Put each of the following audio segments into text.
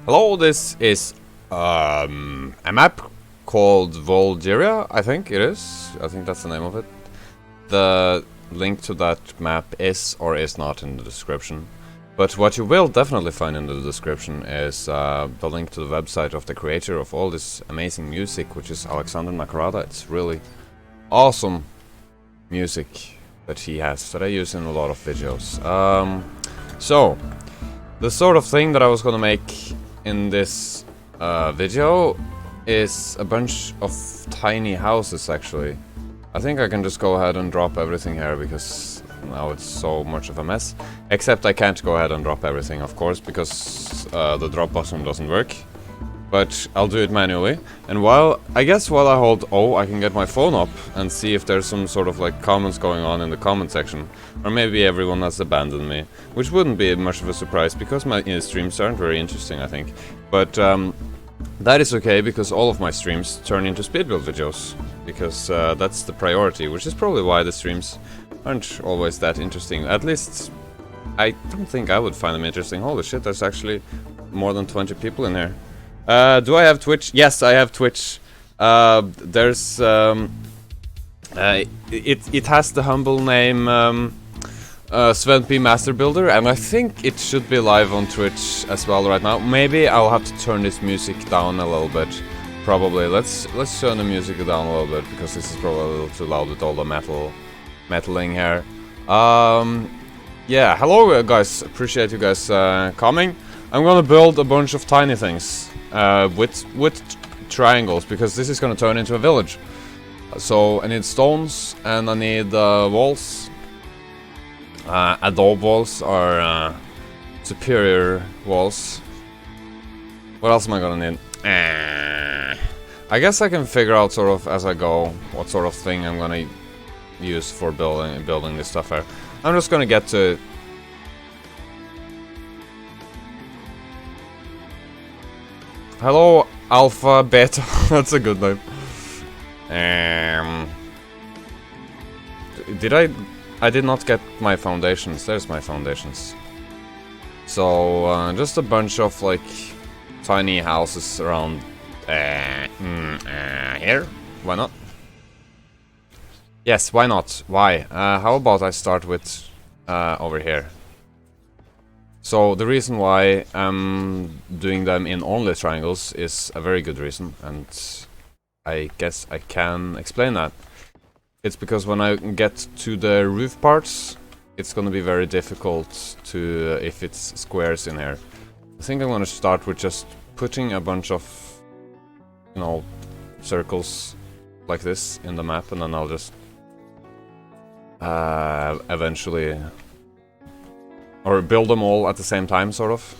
Hello, this is a map called Volgeria, I think it is. I think that's the name of it. The link to that map is or is not in the description. But what you will definitely find in the description is the link to the website of the creator of all this amazing music, which is Alexander Nakarada. It's really awesome music that he has, that I use in a lot of videos. So, the sort of thing that I was gonna make in this video is a bunch of tiny houses, actually. I think I can just go ahead and drop everything here because now it's so much of a mess. Except I can't go ahead and drop everything, of course, because the drop button doesn't work. But I'll do it manually. And while I hold O, I can get my phone up and see if there's some sort of like comments going on in the comment section. Or maybe everyone has abandoned me, which wouldn't be much of a surprise because my streams aren't very interesting, I think. But that is okay because all of my streams turn into speed build videos. Because that's the priority, which is probably why the streams aren't always that interesting. At least, I don't think I would find them interesting. Holy shit, there's actually more than 20 people in here. Do I have Twitch? Yes, I have Twitch. There's it has the humble name Sven P Master Builder, and I think it should be live on Twitch as well right now. Maybe I'll have to turn this music down a little bit. Probably. Let's turn the music down a little bit because this is probably a little too loud with all the metaling here. Yeah, hello guys. Appreciate you guys coming. I'm gonna build a bunch of tiny things with triangles because this is gonna turn into a village. So I need stones and I need walls. Adobe walls or superior walls. What else am I gonna need? I guess I can figure out sort of as I go what sort of thing I'm gonna use for building this stuff here. I'm just gonna get to. Hello, Alpha Beta. That's a good name. I did not get my foundations. There's my foundations. So just a bunch of like tiny houses around here. Why not? Yes, why not? Why? How about I start with over here? So the reason why I'm doing them in only triangles is a very good reason, and I guess I can explain that. It's because when I get to the roof parts, it's gonna be very difficult to if it's squares in here. I think I'm gonna start with just putting a bunch of, you know, circles like this in the map, and then I'll just eventually or build them all at the same time, sort of.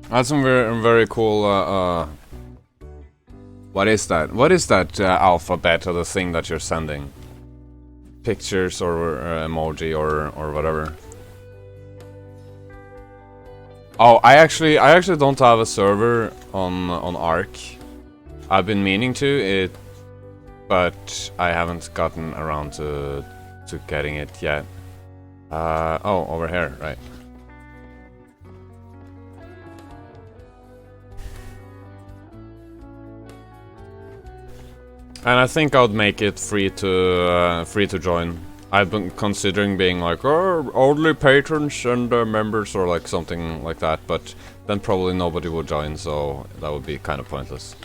That's some very cool. What is that? What is that alpha beta? The thing that you're sending? Pictures or emoji or whatever. Oh, I actually don't have a server on ARK. I've been meaning to but I haven't gotten around to getting it yet. Oh, over here, right. And I think I would make it free to join. I've been considering being like, oh, only patrons and members or like something like that, but then probably nobody would join, so that would be kind of pointless.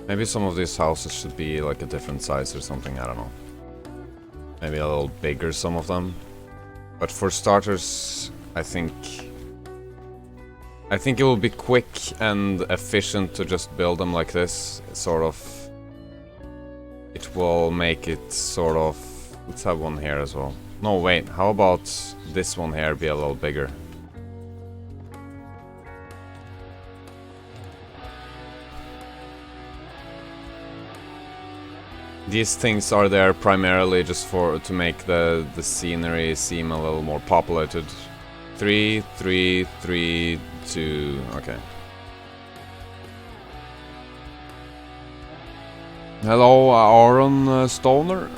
Maybe some of these houses should be like a different size or something, I don't know. Maybe a little bigger, some of them. But for starters, I think it will be quick and efficient to just build them like this. Sort of. It will make it sort of. Let's have one here as well. No, wait. How about this one here be a little bigger? these things are there primarily just to make the scenery seem a little more populated. 3, 3, 3, 2. Okay. Hello, Aaron Stoner.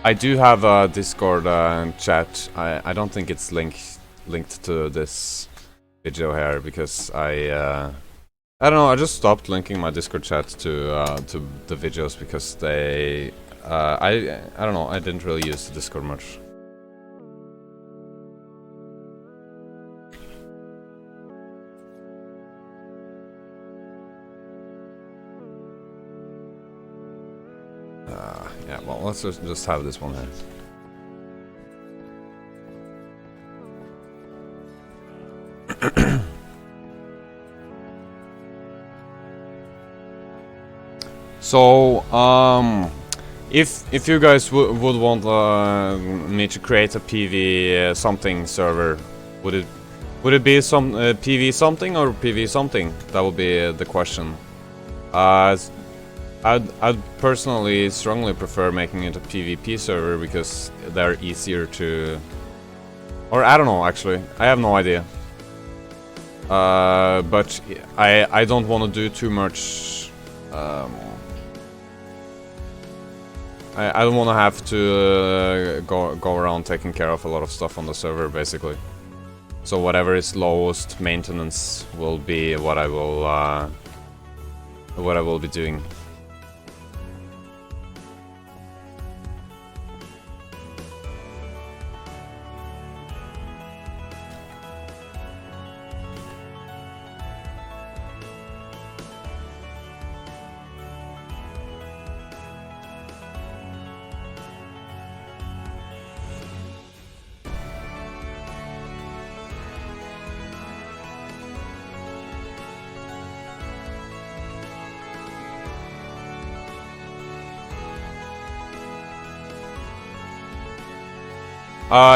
I do have a Discord chat. I don't think it's linked to this video here because I don't know. I just stopped linking my Discord chat to the videos because they I don't know. I didn't really use the Discord much. Yeah, well, let's just have this one here. So, if you guys would want me to create a PV something server, would it be some PV something or PV something? That would be the question. I'd personally strongly prefer making it a PvP server because they're easier to... Or I don't know, actually. I have no idea. But I don't want to do too much... I don't want to have to go around taking care of a lot of stuff on the server, basically. So whatever is lowest maintenance will be what I will be doing.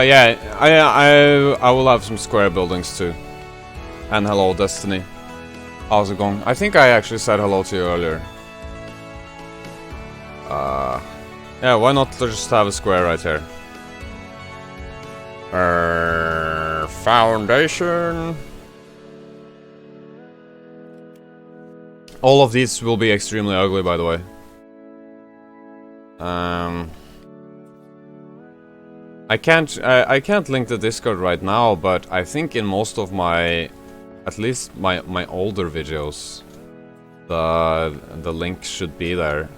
Yeah, I will have some square buildings too. And hello, Destiny. How's it going? I think I actually said hello to you earlier. Yeah, why not just have a square right here? Foundation. All of these will be extremely ugly, by the way. I can't link the Discord right now, but I think in most of my, at least my older videos, the link should be there.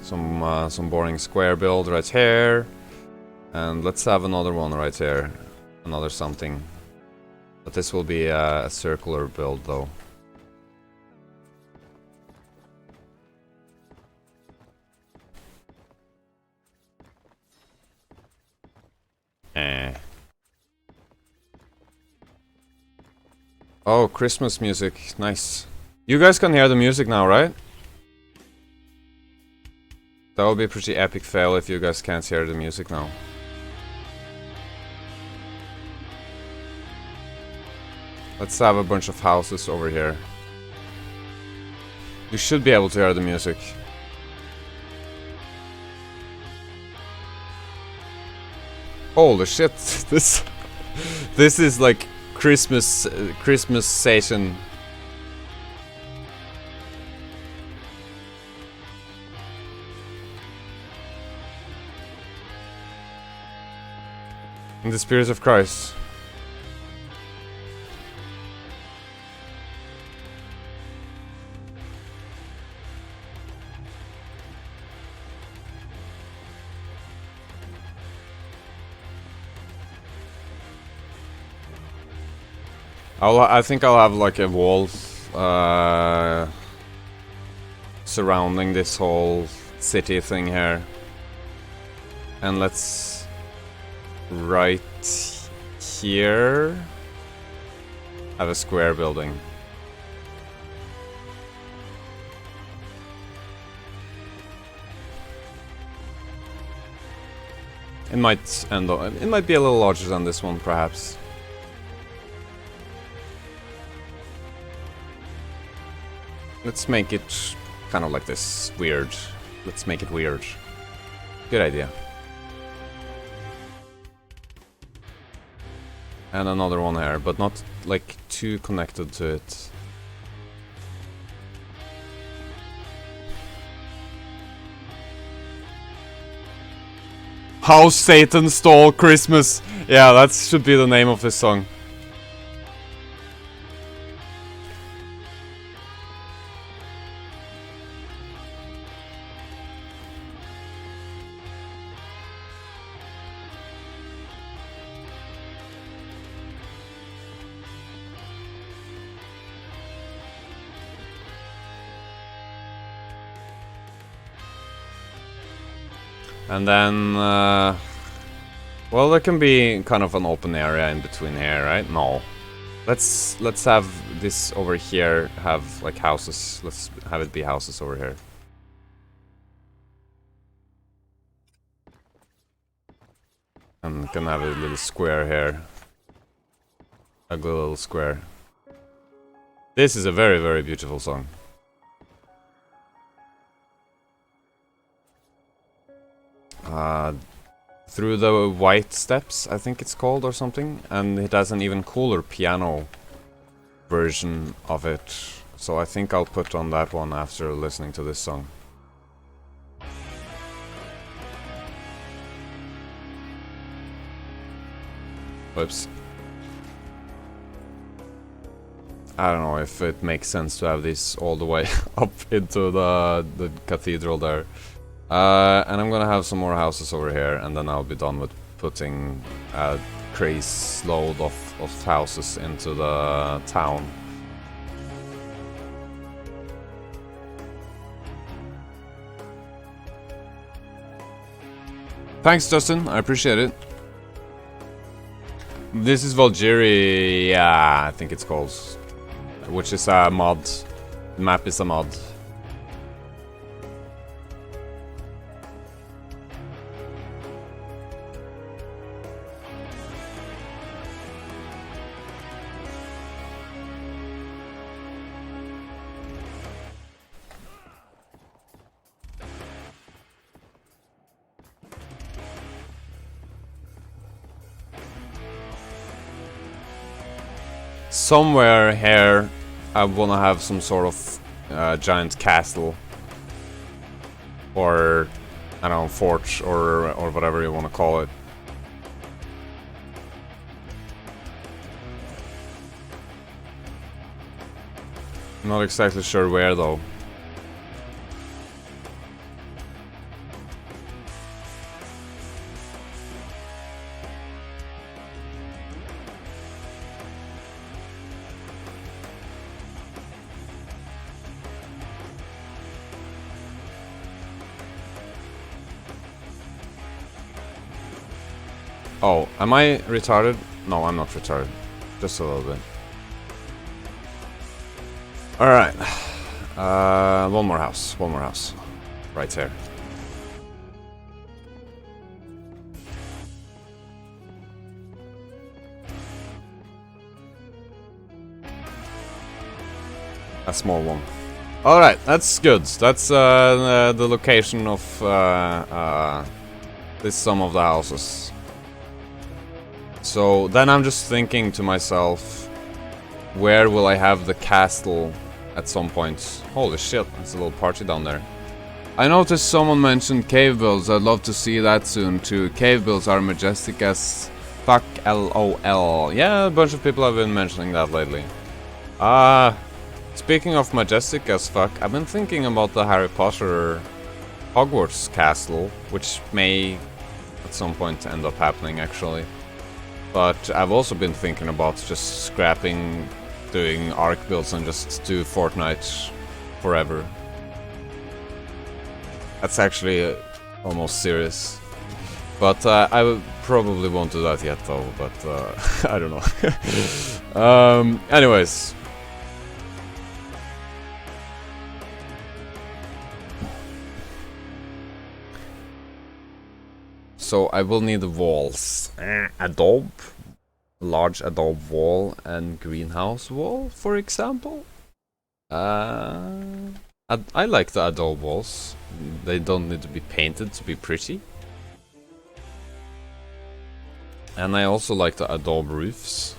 Some boring square build right here, and let's have another one right here, another something. But this will be a circular build though. Oh, Christmas music. Nice. You guys can hear the music now, right? That would be a pretty epic fail if you guys can't hear the music now. Let's have a bunch of houses over here. You should be able to hear the music. Holy shit, this is like Christmas station. In the spirit of Christ. I think I'll have like a wall surrounding this whole city thing here. And let's right here have a square building. It might end up, it might be a little larger than this one, perhaps. Let's make it kind of like this, weird. Let's make it weird. Good idea. And another one here, but not like too connected to it. How Satan Stole Christmas. Yeah, that should be the name of this song. And then, well, there can be kind of an open area in between here, right? No. Let's have this over here have like houses. Let's have it be houses over here. And can have a little square here. Ugly little square. This is a very, very beautiful song. Through the White Steps, I think it's called, or something, and it has an even cooler piano version of it, so I think I'll put on that one after listening to this song. Oops. I don't know if it makes sense to have this all the way up into the cathedral there. And I'm gonna have some more houses over here, and then I'll be done with putting a crazy load of houses into the town. Thanks, Justin. I appreciate it. This is Valkyrie, yeah, I think it's called, which is a mod. The map is a mod. Somewhere here, I wanna have some sort of giant castle, or I don't know, fort, or whatever you wanna call it. Not exactly sure where though. Oh, am I retarded? No, I'm not retarded. Just a little bit. Alright. One more house. One more house. Right here. A small one. Alright, that's good. That's the location of this some of the houses. So then I'm just thinking to myself, where will I have the castle at some point? Holy shit, there's a little party down there. I noticed someone mentioned cave builds. I'd love to see that soon too. Cave builds are majestic as fuck, LOL. Yeah, a bunch of people have been mentioning that lately. Speaking of majestic as fuck, I've been thinking about the Harry Potter Hogwarts castle, which may at some point end up happening actually. But I've also been thinking about just scrapping doing ARK builds and just do Fortnite forever. That's actually almost serious. But I probably won't do that yet though, but I don't know. Anyways. So I will need the walls. Adobe. Large adobe wall and greenhouse wall, for example. I like the adobe walls. They don't need to be painted to be pretty. And I also like the adobe roofs.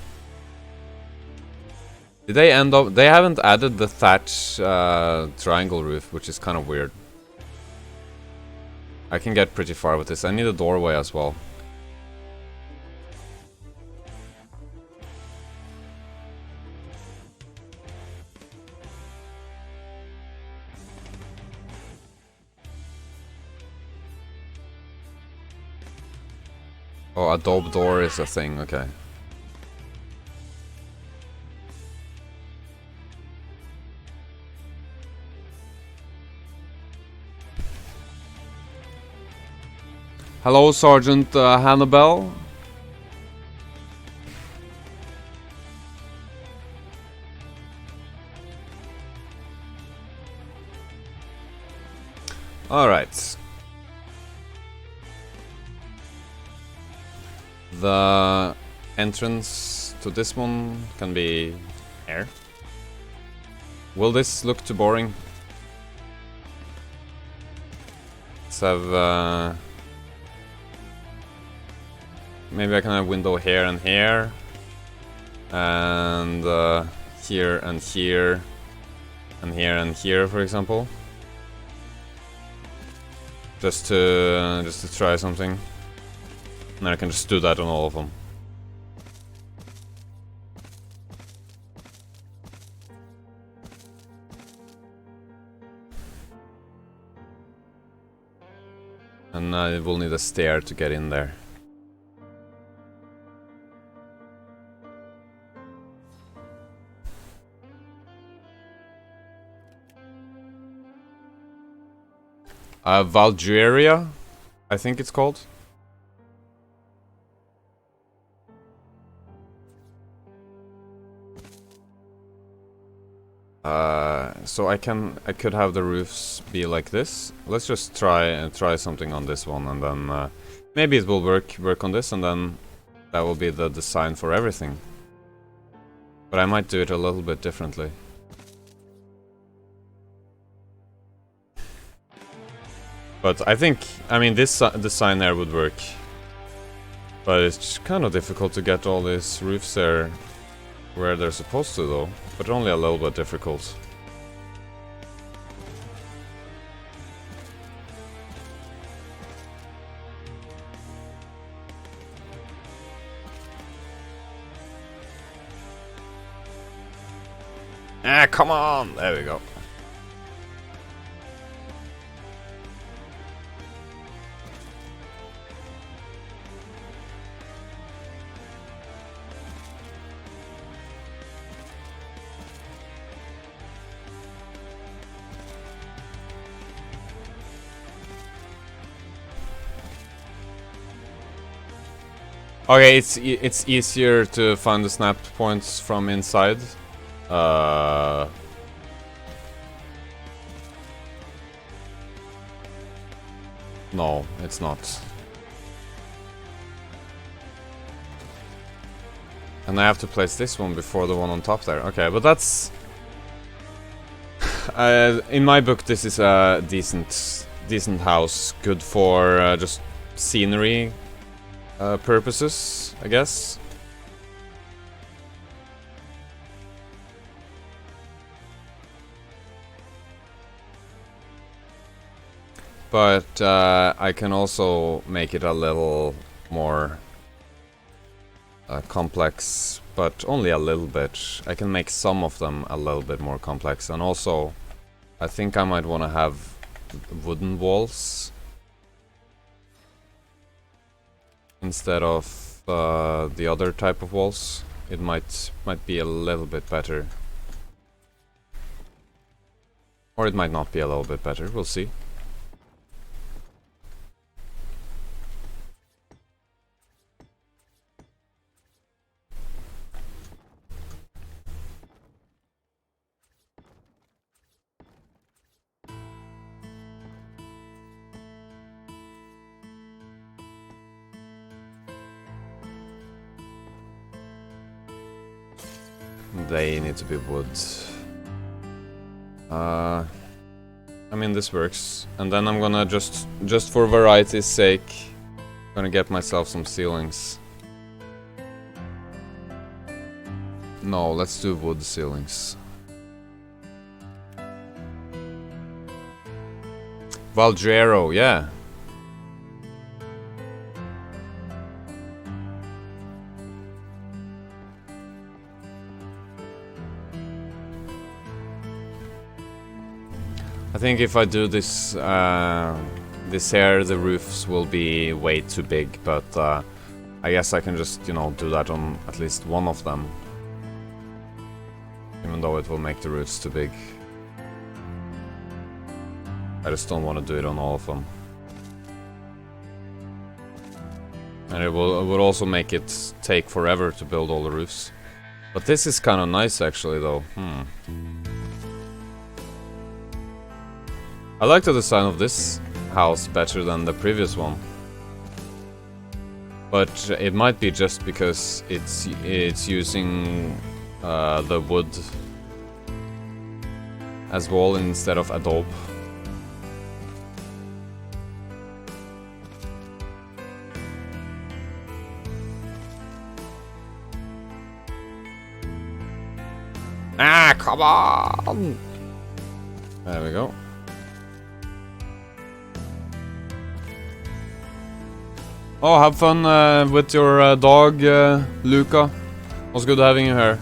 Did they end up... They haven't added the thatch triangle roof, which is kind of weird. I can get pretty far with this. I need a doorway as well. Oh, adobe door is a thing, okay. Hello, Sergeant Hannibal. Alright. The entrance to this one can be here. Will this look too boring? Let's have... maybe I can have a window here and here. And here and here. And here and here, for example. Just to try something. And then I can just do that on all of them. And I will need a stair to get in there. Valgueria, I think it's called. So I could have the roofs be like this. Let's just try something on this one, and then maybe it will work on this, and then that will be the design for everything. But I might do it a little bit differently. But I think, I mean, this design there would work. But it's kind of difficult to get all these roofs there where they're supposed to, though. But only a little bit difficult. Ah, come on! There we go. Okay, it's easier to find the snap points from inside. No, it's not. And I have to place this one before the one on top there. Okay, but that's... in my book, this is a decent house. Good for just scenery purposes, I guess. But I can also make it a little more complex, but only a little bit. I can make some of them a little bit more complex, and also I think I might want to have wooden walls instead of the other type of walls. It might be a little bit better, or it might not be a little bit better. We'll see. they need to be wood. I mean, this works. And then I'm gonna just for variety's sake, gonna get myself some ceilings. No, let's do wood ceilings. Valdrero, yeah. I think if I do this this here, the roofs will be way too big, but I guess I can just, you know, do that on at least one of them. Even though it will make the roofs too big. I just don't want to do it on all of them. And it would also make it take forever to build all the roofs. But this is kind of nice actually though. I like the design of this house better than the previous one. But it might be just because it's using the wood as wall instead of adobe. Ah, come on! There we go. Oh, have fun with your dog, Luca. It was good having you here.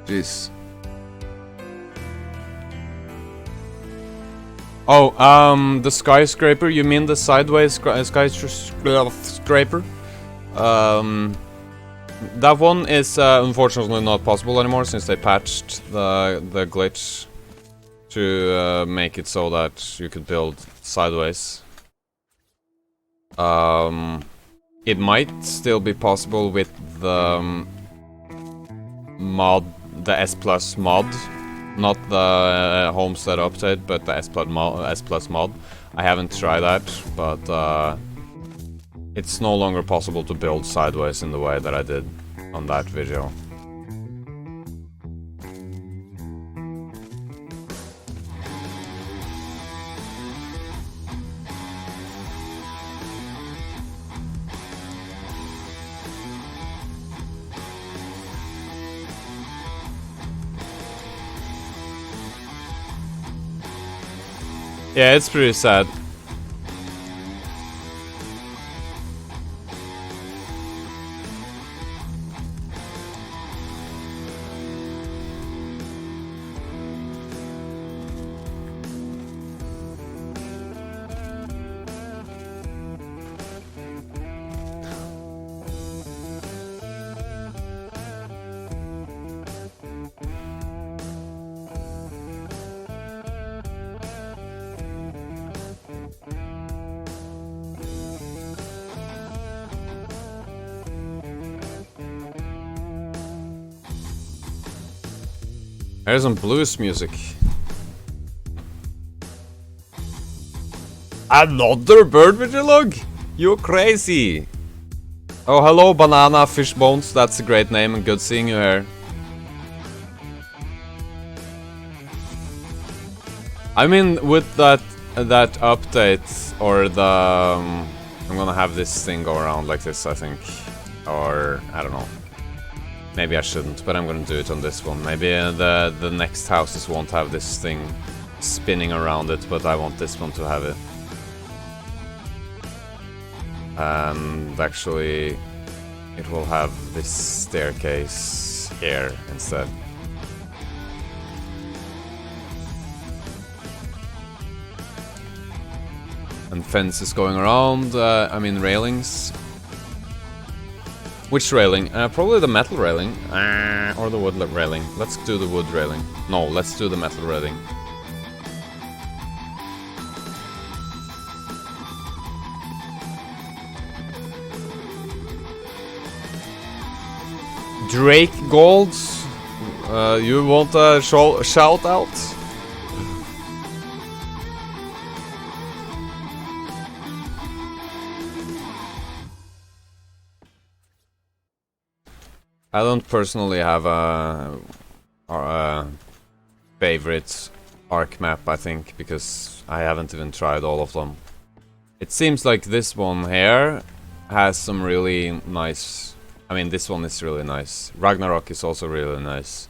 Jeez. Oh, the skyscraper, you mean the sideways skyscraper? That one is unfortunately not possible anymore since they patched the glitch to make it so that you could build sideways. It might still be possible with the mod, the S Plus mod, not the Homestead update, but the S Plus mod. I haven't tried that, but it's no longer possible to build sideways in the way that I did on that video. Yeah, it's pretty sad. There's some blues music. Another bird with your log? You're crazy. Oh, hello, Banana Fish Bones. That's a great name and good seeing you here. I mean, with that update or the I'm gonna have this thing go around like this, I think, or I don't know. Maybe I shouldn't, but I'm gonna do it on this one. Maybe the next houses won't have this thing spinning around it, but I want this one to have it. And actually, it will have this staircase here instead. And fences going around, I mean railings. Which railing? Probably the metal railing. Or the wood railing. Let's do the wood railing. No, let's do the metal railing. Drake Golds? You want a shout out? I don't personally have a favorite ARK map, I think, because I haven't even tried all of them. It seems like this one here has some really nice... I mean, this one is really nice. Ragnarok is also really nice.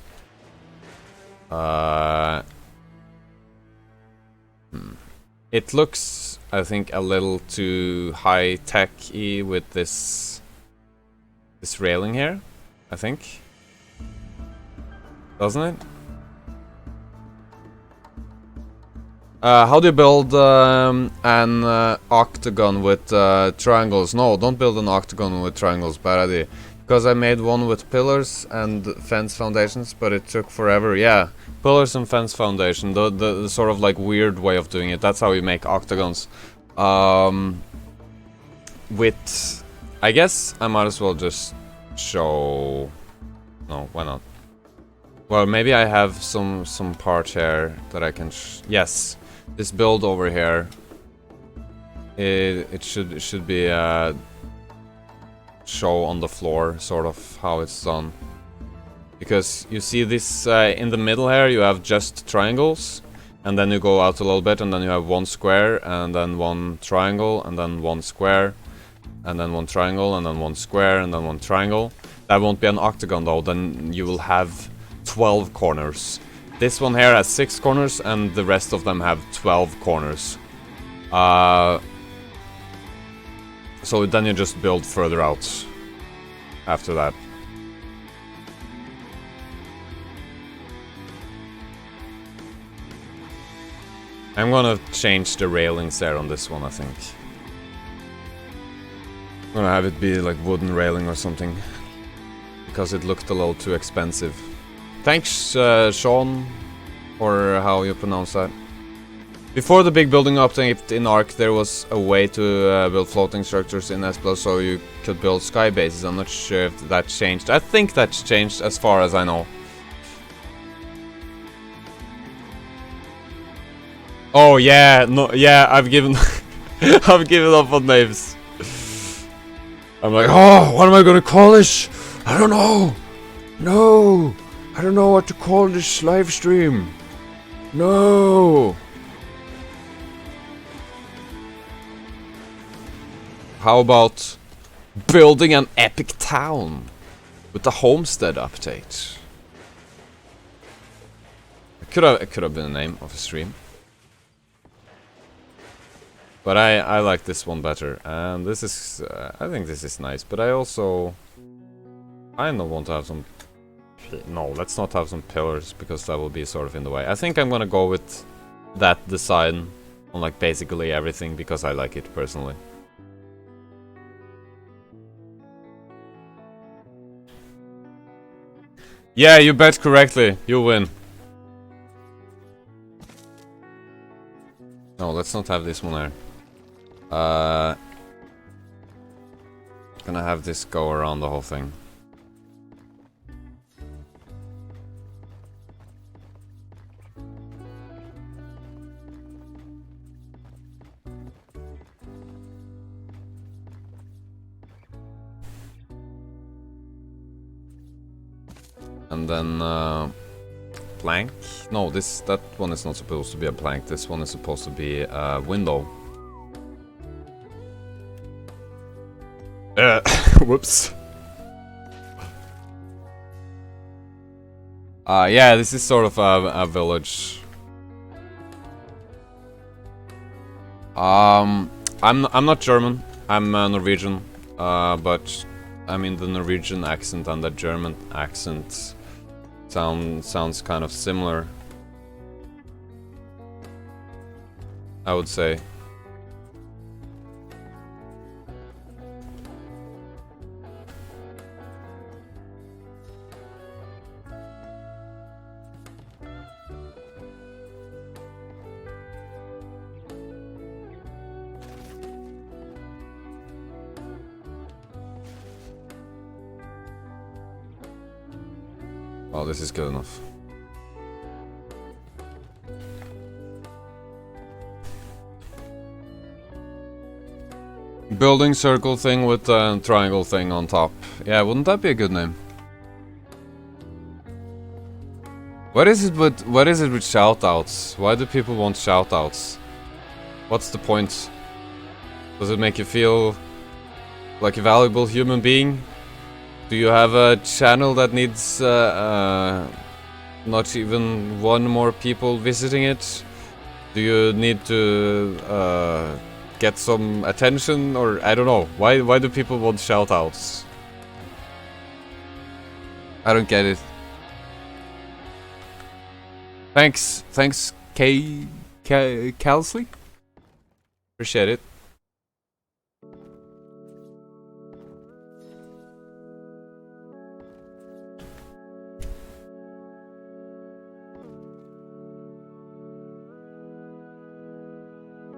It looks, I think, a little too high-tech-y with this railing here, I think. Doesn't it? How do you build an octagon with triangles? No, don't build an octagon with triangles, bad idea. Because I made one with pillars and fence foundations, but it took forever. Yeah, pillars and fence foundation, the sort of like weird way of doing it. That's how you make octagons. With... I guess I might as well just show... No, why not? Well, maybe I have some part here that I can... Yes, this build over here. It should be show on the floor, sort of how it's done. Because you see this in the middle here, you have just triangles, and then you go out a little bit, and then you have one square, and then one triangle, and then one square, and then one triangle, and then one square, and then one triangle. That won't be an octagon though, then you will have 12 corners. This one here has 6 corners, and the rest of them have 12 corners. So then you just build further out after that. I'm gonna change the railings there on this one, I think. I'm gonna have it be like wooden railing or something, because it looked a little too expensive. Thanks, Sean, or how you pronounce that. Before the big building update in ARK, there was a way to build floating structures in S+, so you could build sky bases. I'm not sure if that changed. I think that's changed, as far as I know. Oh yeah, no, yeah, I've given, I've given up on names. I'm like, oh, what am I gonna call this? I don't know. No, I don't know what to call this live stream. No. How about building an epic town with the Homestead update? It could have been the name of a stream. But I like this one better, and this is I think this is nice. But I also don't want to have some. No, let's not have some pillars, because that will be sort of in the way. I think I'm gonna go with that design on like basically everything, because I like it personally. Yeah, you bet correctly. You win. No, let's not have this one there. Gonna have this go around the whole thing. And then plank. No, that one is not supposed to be a plank. This one is supposed to be a window. Whoops. Yeah, this is sort of a village. I'm not German. I'm Norwegian. But I mean, the Norwegian accent and the German accent sounds kind of similar, I would say. Oh, this is good enough. Building circle thing with a triangle thing on top. Yeah, wouldn't that be a good name? What is it with shoutouts? Why do people want shoutouts? What's the point? Does it make you feel like a valuable human being? Do you have a channel that needs not even one more people visiting it? Do you need to get some attention, or I don't know. Why do people want shoutouts? I don't get it. Thanks, Calsley. Appreciate it.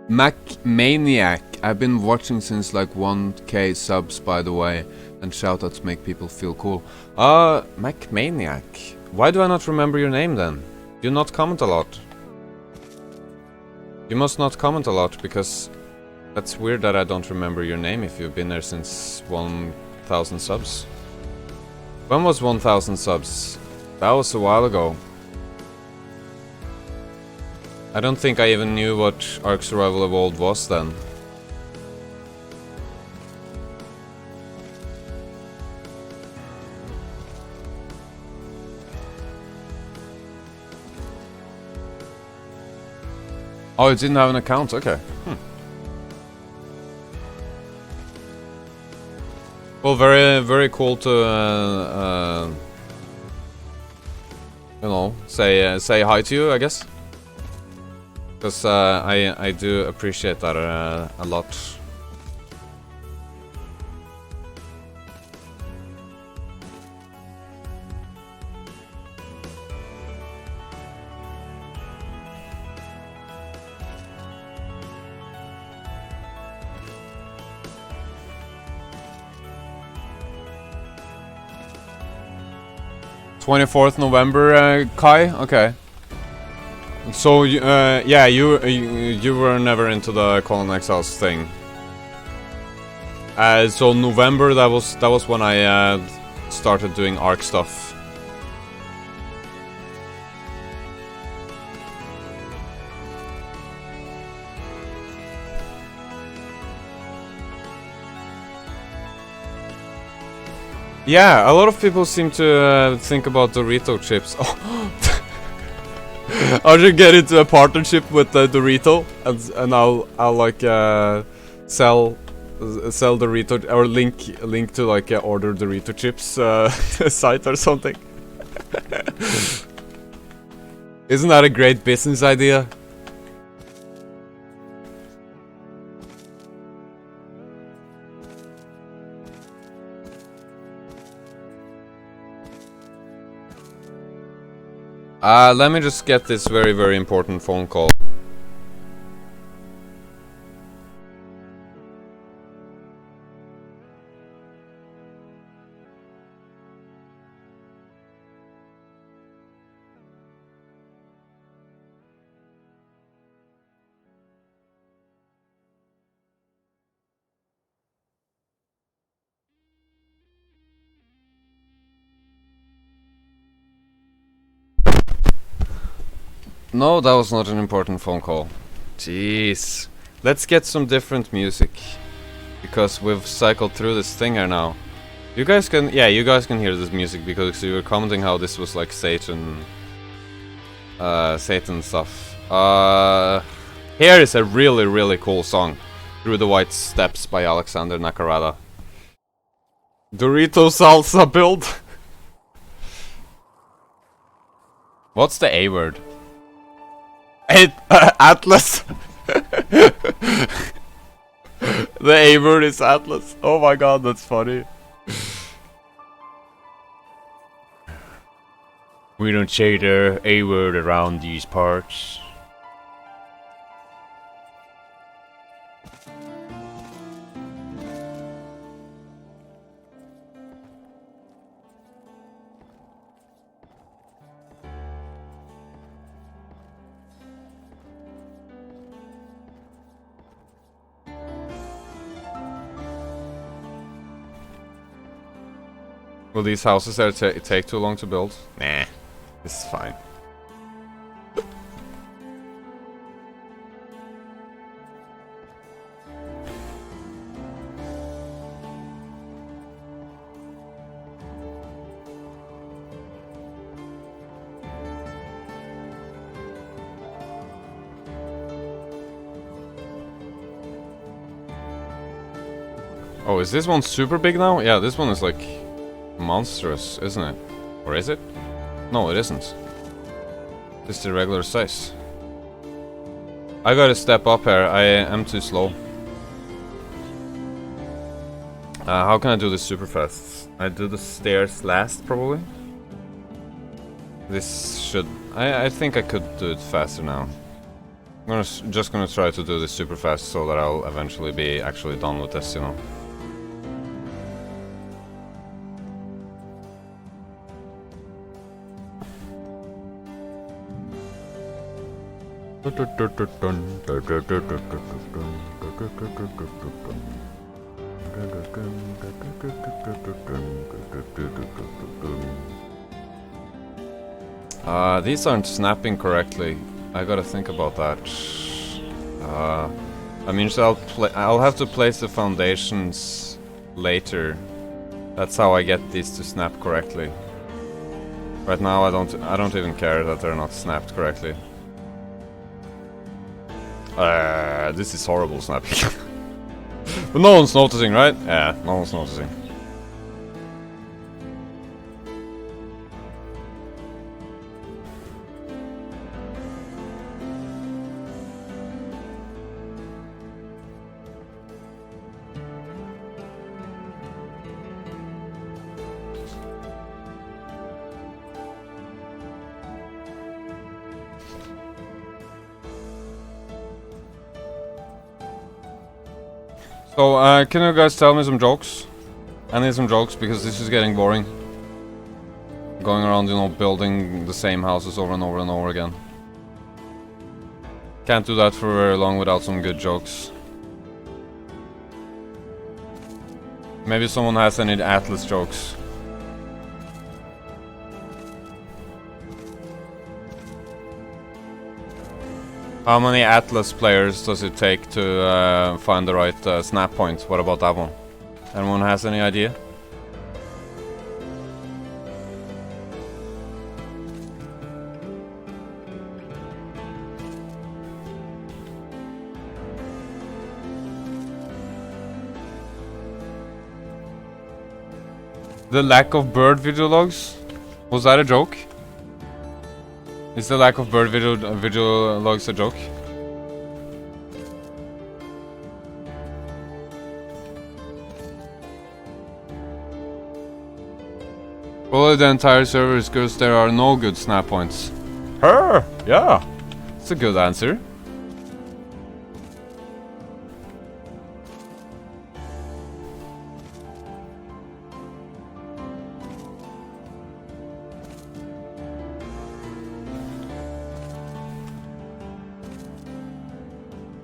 Mac Maniac. I've been watching since like 1k subs, by the way, and shoutouts make people feel cool. Mac Maniac. Why do I not remember your name then? You not comment a lot. You must not comment a lot, because that's weird that I don't remember your name if you've been there since 1000 subs. When was 1000 subs? That was a while ago. I don't think I even knew what ARK Survival Evolved was then. Oh, you didn't have an account? Okay. Well, very cool to you know, say hi to you, I guess. Because I do appreciate that a lot. '24th November, Kai. Okay. So yeah, you were never into the Colin Exiles thing. So November, that was when I started doing ARK stuff. Yeah, a lot of people seem to think about Dorito chips. Oh. I should get into a partnership with Dorito, and I'll like sell Dorito, or link to like order Dorito chips site or something. Isn't that a great business idea? Let me just get this very important phone call. No, that was not an important phone call. Jeez. Let's get some different music, because we've cycled through this thing here now. You guys can hear this music because you were commenting how this was like Satan stuff. Here is a really cool song, Through the White Steps by Alexander Nakarada. Dorito salsa build. What's the A word? Atlas. The A word is Atlas. Oh my god, that's funny. We don't say the A word around these parts. Will these houses there take too long to build? Nah, this is fine. Oh, is this one super big now? Yeah, this one is like monstrous, isn't it? Or is it? No, it isn't. This is the regular size. I gotta step up here, I am too slow. How can I do this super fast? I do the stairs last, probably? This should... I think I could do it faster now. I'm just gonna try to do this super fast so that I'll eventually be actually done with this, you know. These aren't snapping correctly. I gotta think about that. I mean, so I'll have to place the foundations later. That's how I get these to snap correctly. Right now, I don't even care that they're not snapped correctly. This is horrible snapping. But no one's noticing, right? Yeah, no one's noticing. So, can you guys tell me some jokes? I need some jokes because this is getting boring. Going around, you know, building the same houses over and over and over again. Can't do that for very long without some good jokes. Maybe someone has any Atlas jokes. How many Atlas players does it take to find the right snap point? What about that one? Anyone has any idea? The lack of bird video logs? Was that a joke? Is the lack of bird video logs a joke? Well, the entire server is because there are no good snap points. Her, yeah, it's a good answer.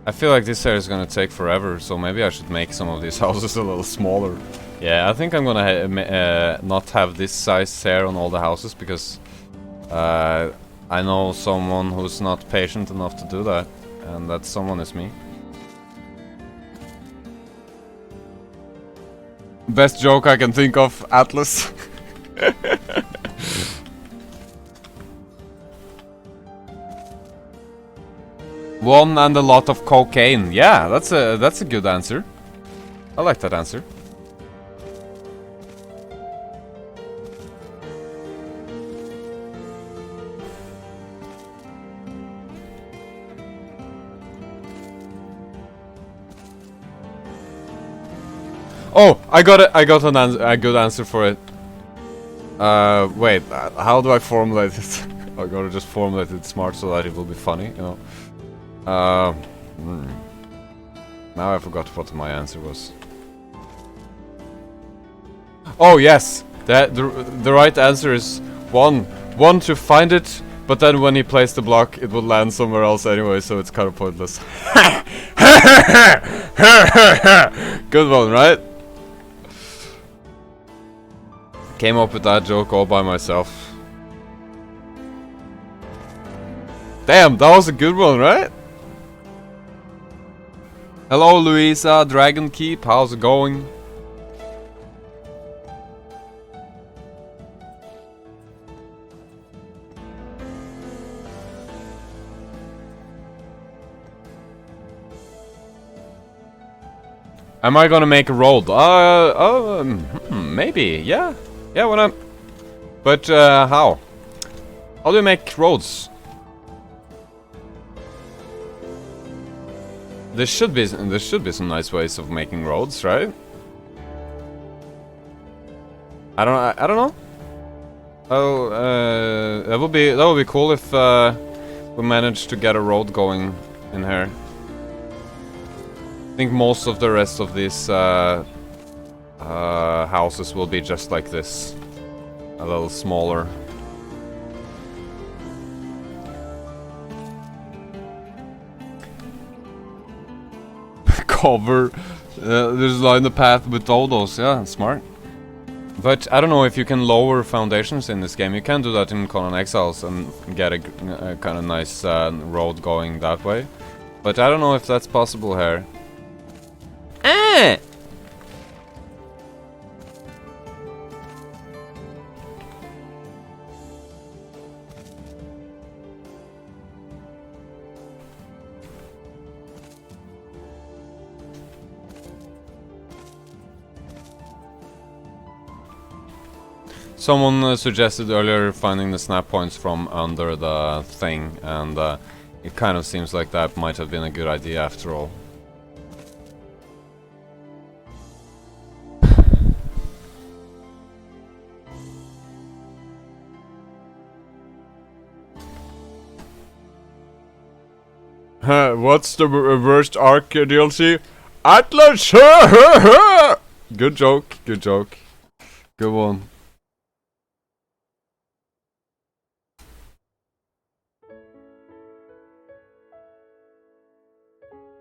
I feel like this area is gonna take forever, so maybe I should make some of these houses a little smaller. Yeah, I think I'm gonna not have this size here on all the houses, because I know someone who's not patient enough to do that, and that someone is me. Best joke I can think of, Atlas. One and a lot of cocaine. Yeah, that's a good answer. I like that answer. Oh, I got a good answer for it. Wait, how do I formulate it? I gotta just formulate it smart so that it will be funny, you know. Now I forgot what my answer was. Oh yes, the right answer is one to find it, but then when he placed the block, it would land somewhere else anyway, so it's kind of pointless. Good one, right? Came up with that joke all by myself. Damn, that was a good one, right? Hello, Louisa, Dragon Keep, how's it going? Am I gonna make a road? Maybe, yeah. Yeah, why not? But, how? How do you make roads? There should be some nice ways of making roads, right? I don't know. Oh, that would be cool if we managed to get a road going in here. I think most of the rest of these houses will be just like this, a little smaller. Cover, there's line the path with all those. Yeah, smart. But I don't know if you can lower foundations in this game. You can do that in Conan Exiles and get a kind of nice road going that way. But I don't know if that's possible here. Someone suggested earlier finding the snap points from under the thing, and it kind of seems like that might have been a good idea after all. What's the worst ARK DLC? Atlas! Good joke, good joke. Good one.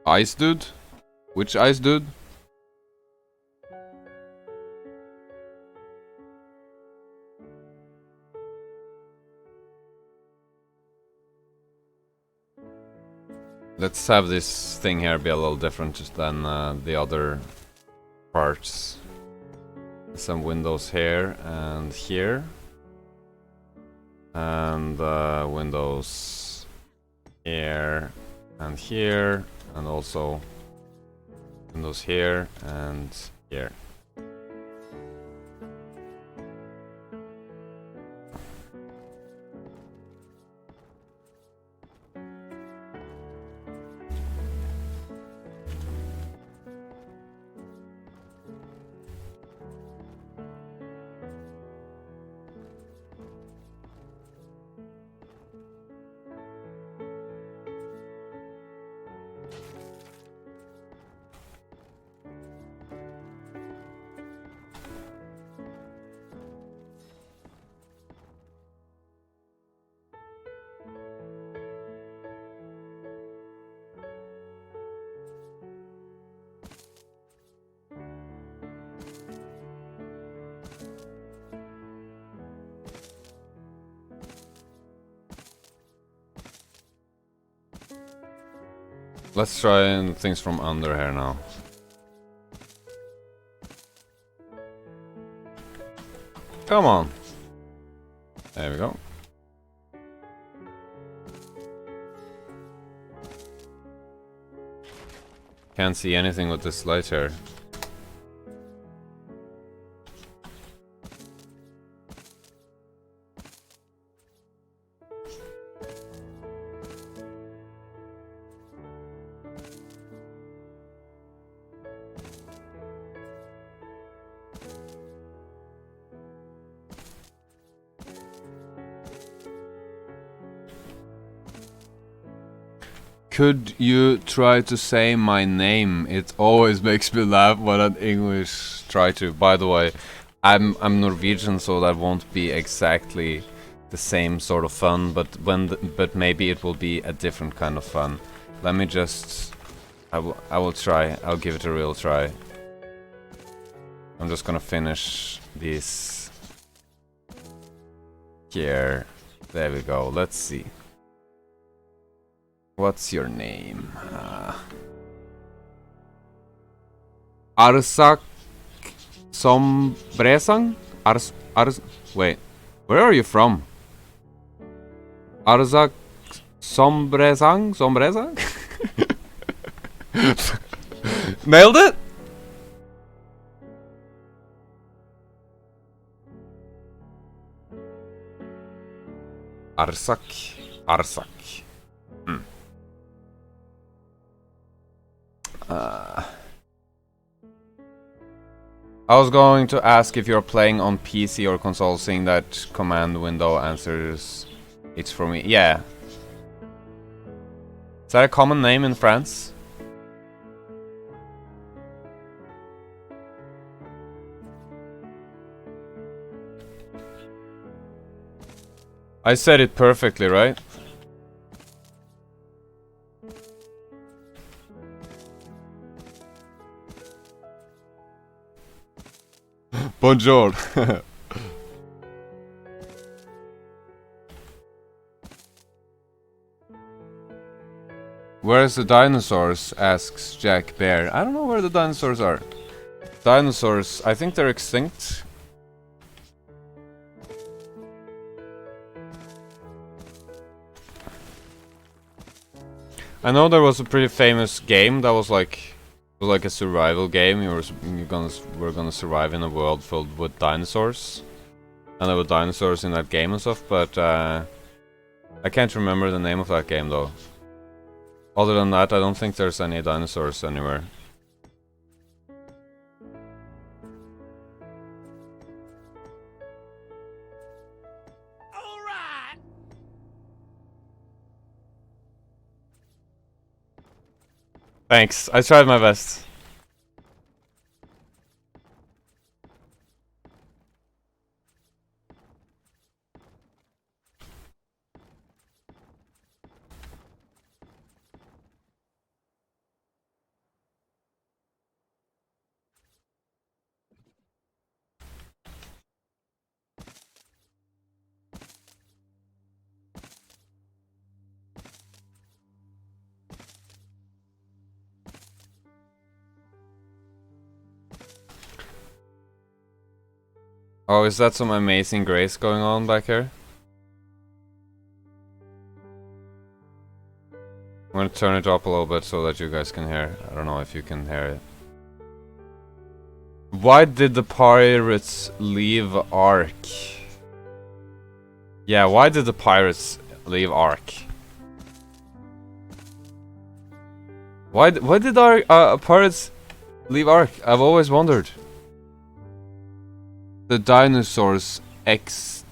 Ice dude? Which ice dude? Let's have this thing here be a little different than the other parts. Some windows here and here. And windows here and here. And also windows here and here. Let's try things from under here now. Come on. There we go. Can't see anything with this light here. Could you try to say my name? It always makes me laugh when an English try to. By the way, I'm Norwegian, so that won't be exactly the same sort of fun, but maybe it will be a different kind of fun. Let me just I will try. I'll give it a real try. I'm just gonna finish these here. There we go. Let's see. What's your name? Arsak Sombresang? Wait, where are you from? Arsak Sombresang? Nailed it? Arsak. I was going to ask if you're playing on PC or console, seeing that command window answers it's for me. Yeah. Is that a common name in France? I said it perfectly, right? Bonjour. Where's the dinosaurs? Asks Jack Bear. I don't know where the dinosaurs are. Dinosaurs, I think they're extinct. I know there was a pretty famous game that was like a survival game. We're gonna survive in a world filled with dinosaurs, and there were dinosaurs in that game and stuff. But I can't remember the name of that game though. Other than that, I don't think there's any dinosaurs anywhere. Thanks, I tried my best. Oh, is that some amazing grace going on back here? I'm gonna turn it up a little bit so that you guys can hear. I don't know if you can hear it. Why did the pirates leave ARK? Yeah, why did the pirates leave ARK? Why did our pirates leave ARK? I've always wondered. The dinosaurs extinct.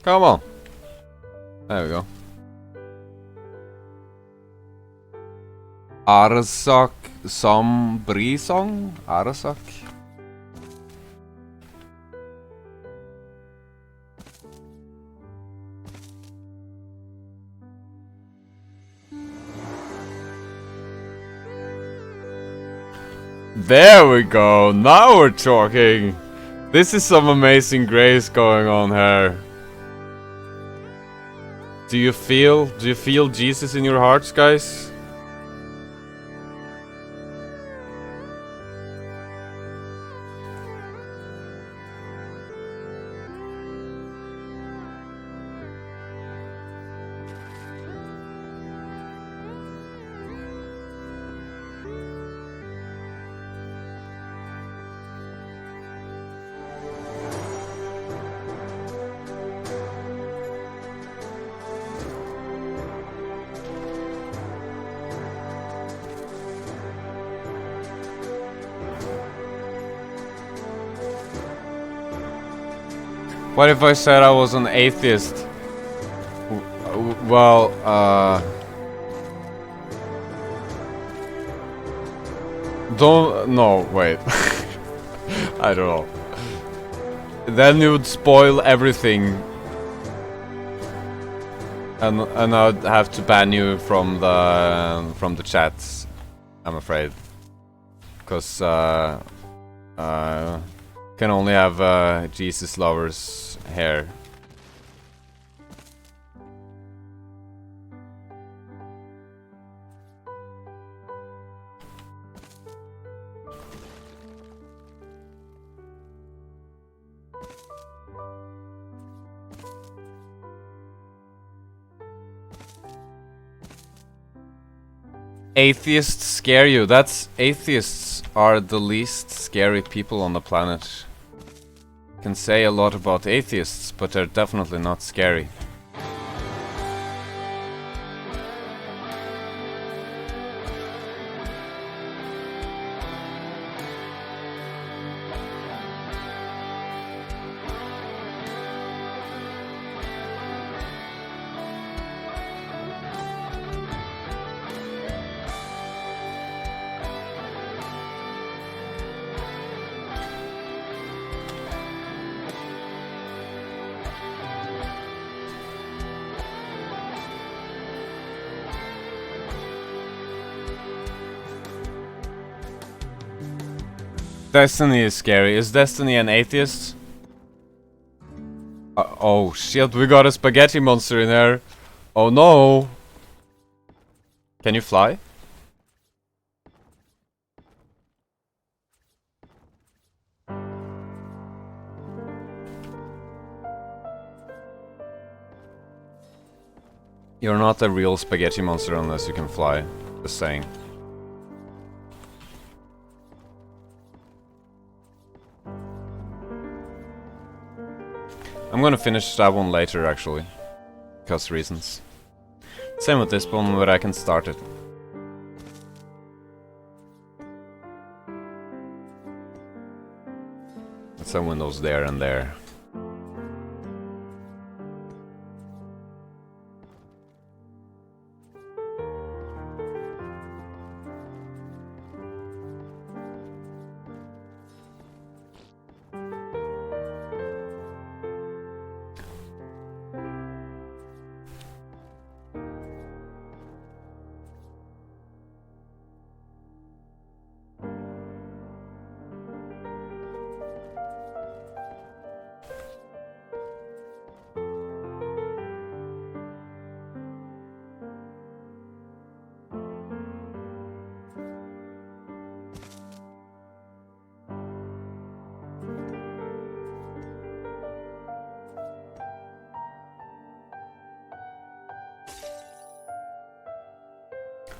Come on. There we go. Arsak Sombrisong? Arsak? There we go. Now we're talking. This is some amazing grace going on here. Do you feel Jesus in your hearts, guys? What if I said I was an atheist? Well, don't... No, wait. I don't know. Then you would spoil everything. And I'd have to ban you from the chats, I'm afraid. Because can only have Jesus lovers here. Atheists scare you. Atheists are the least scary people on the planet. Can say a lot about atheists, but they're definitely not scary. Destiny is scary. Is Destiny an atheist? Oh shit, we got a spaghetti monster in there. Oh no! Can you fly? You're not a real spaghetti monster unless you can fly. Just saying. I'm gonna finish that one later, actually. Because reasons. Same with this one, but I can start it. Let's have windows there and there.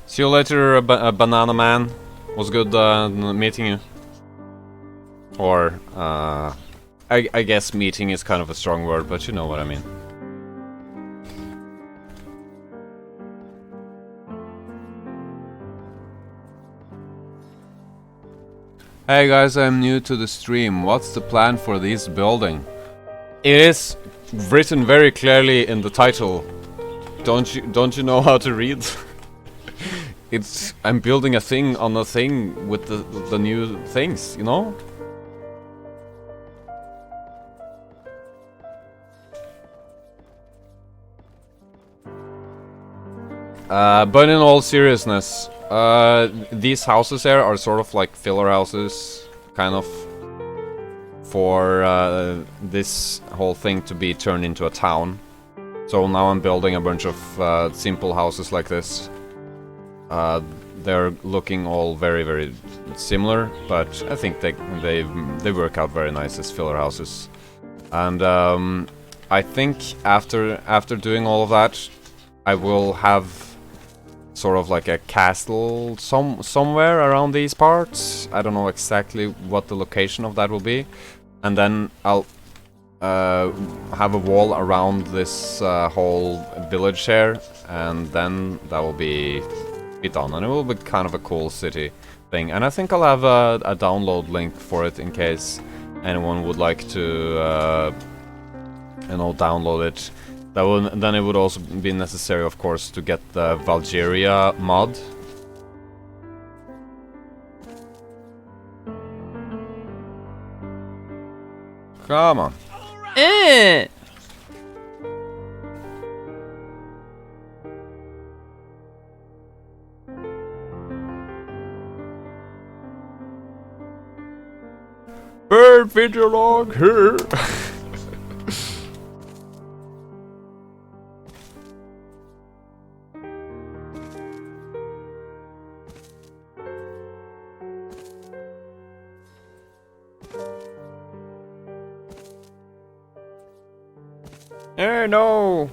See you later, Banana Man. Was good meeting you. Or, I guess meeting is kind of a strong word, but you know what I mean. Hey guys, I'm new to the stream. What's the plan for this building? It is written very clearly in the title. Don't you know how to read? I'm building a thing on a thing with the new things, you know? But in all seriousness, these houses here are sort of like filler houses, kind of, for this whole thing to be turned into a town. So now I'm building a bunch of simple houses like this. They're looking all very similar, but I think they work out very nice as filler houses. And I think after doing all of that, I will have sort of like a castle somewhere around these parts. I don't know exactly what the location of that will be, and then I'll have a wall around this whole village here, and then that will be done, and it will be kind of a cool city thing. And I think I'll have a download link for it in case anyone would like to you know, download it. Then it would also be necessary, of course, to get the Valgeria mod. Come on. Bird video log here. Eh, no.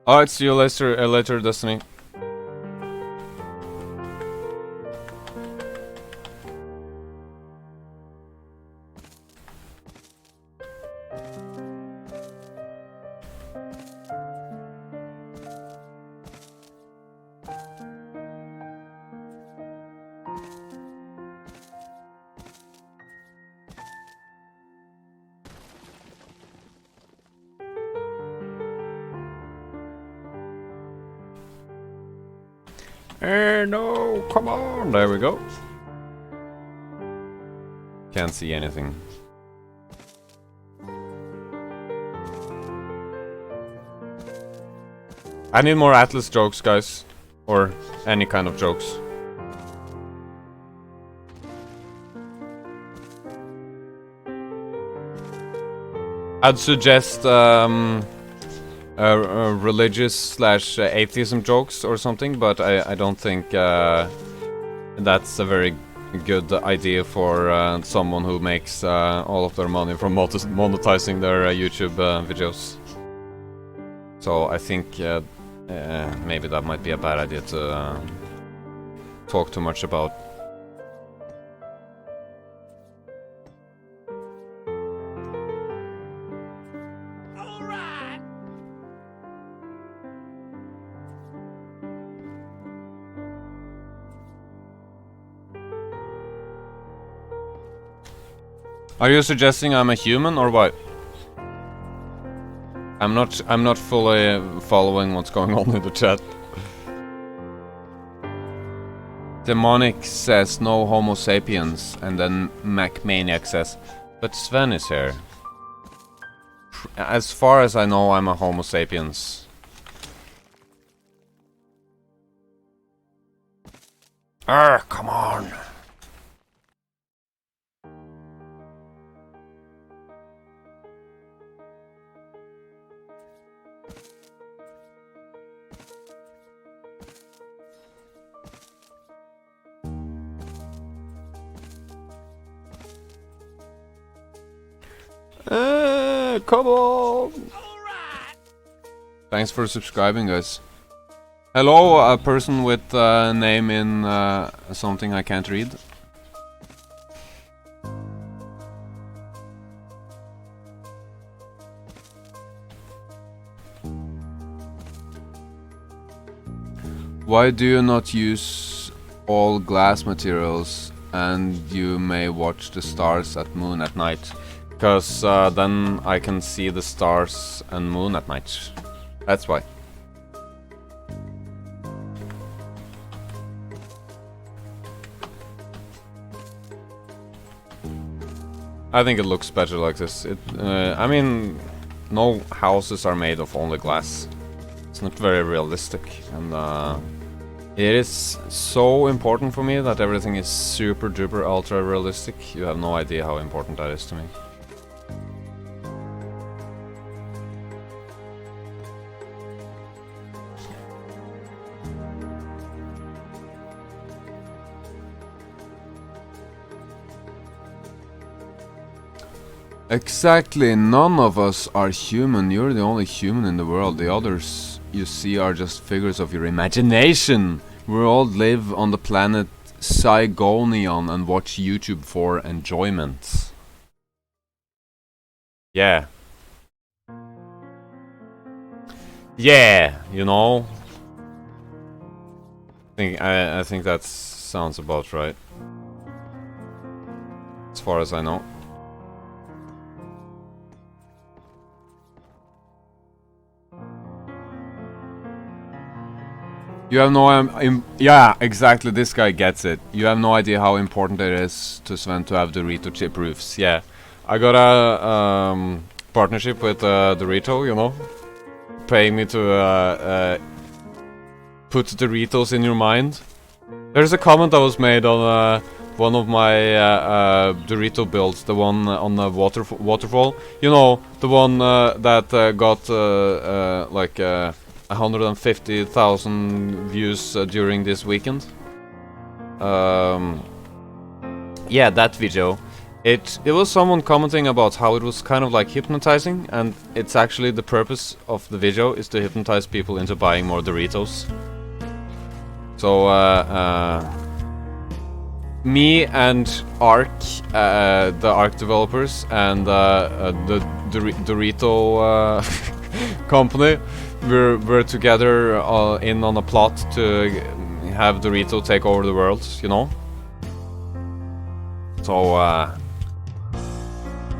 Alright, see you later, Destiny. No, come on, there we go. Can't see anything. I need more Atlas jokes, guys. Or any kind of jokes. I'd suggest religious slash atheism jokes or something, but I don't think that's a very good idea for someone who makes all of their money from monetizing their YouTube videos. So I think maybe that might be a bad idea to talk too much about. Are you suggesting I'm a human or what? I'm not fully following what's going on in the chat. Demonic says no Homo sapiens, and then MacManiac says, but Sven is here. As far as I know, I'm a Homo sapiens. Come on. Come on! Thanks for subscribing, guys. Hello, a person with a name in something I can't read. Why do you not use all glass materials and you may watch the stars at moon at night? Because then I can see the stars and moon at night. That's why. I think it looks better like this. I mean, no houses are made of only glass. It's not very realistic, and it is so important for me that everything is super duper ultra realistic. You have no idea how important that is to me. Exactly, none of us are human. You're the only human in the world. The others you see are just figures of your imagination. We all live on the planet Cygonion and watch YouTube for enjoyment. Yeah. Yeah, you know. I think that sounds about right. As far as I know. You have no yeah, exactly. This guy gets it. You have no idea how important it is to Sven to have Dorito chip roofs. Yeah, I got a partnership with Dorito. You know, paying me to put Doritos in your mind. There's a comment that was made on one of my Dorito builds, the one on the waterfall. You know, the one that got like 150,000 views during this weekend. Yeah, that video. It was someone commenting about how it was kind of like hypnotizing, and it's actually the purpose of the video is to hypnotize people into buying more Doritos. So me and ARK, the ARK developers, and the Dorito company, we're together in on a plot to have Dorito take over the world, you know. So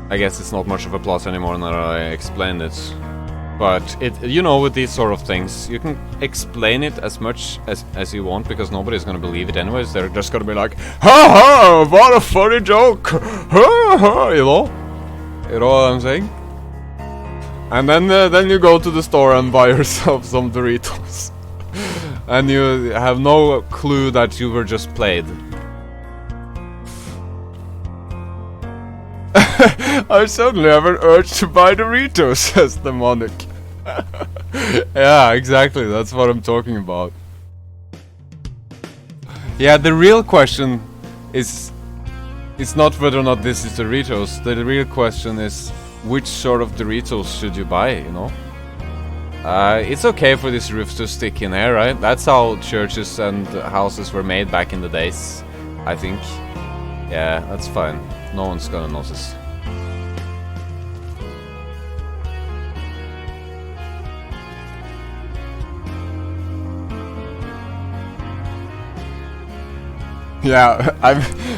I guess it's not much of a plot anymore now that I explained it. But it, you know, with these sort of things, you can explain it as much as you want, because nobody's gonna believe it anyways. They're just gonna be like, ha ha, what a funny joke, ha ha, you know what I'm saying? And then you go to the store and buy yourself some Doritos, and you have no clue that you were just played. I suddenly have an urge to buy Doritos, says the monarch. Yeah, exactly, that's what I'm talking about. Yeah, the real question is, it's not whether or not this is Doritos. The real question is, which sort of Doritos should you buy, you know? It's okay for this roof to stick in air, right? That's how churches and houses were made back in the days, I think. Yeah, that's fine. No one's gonna notice. Yeah,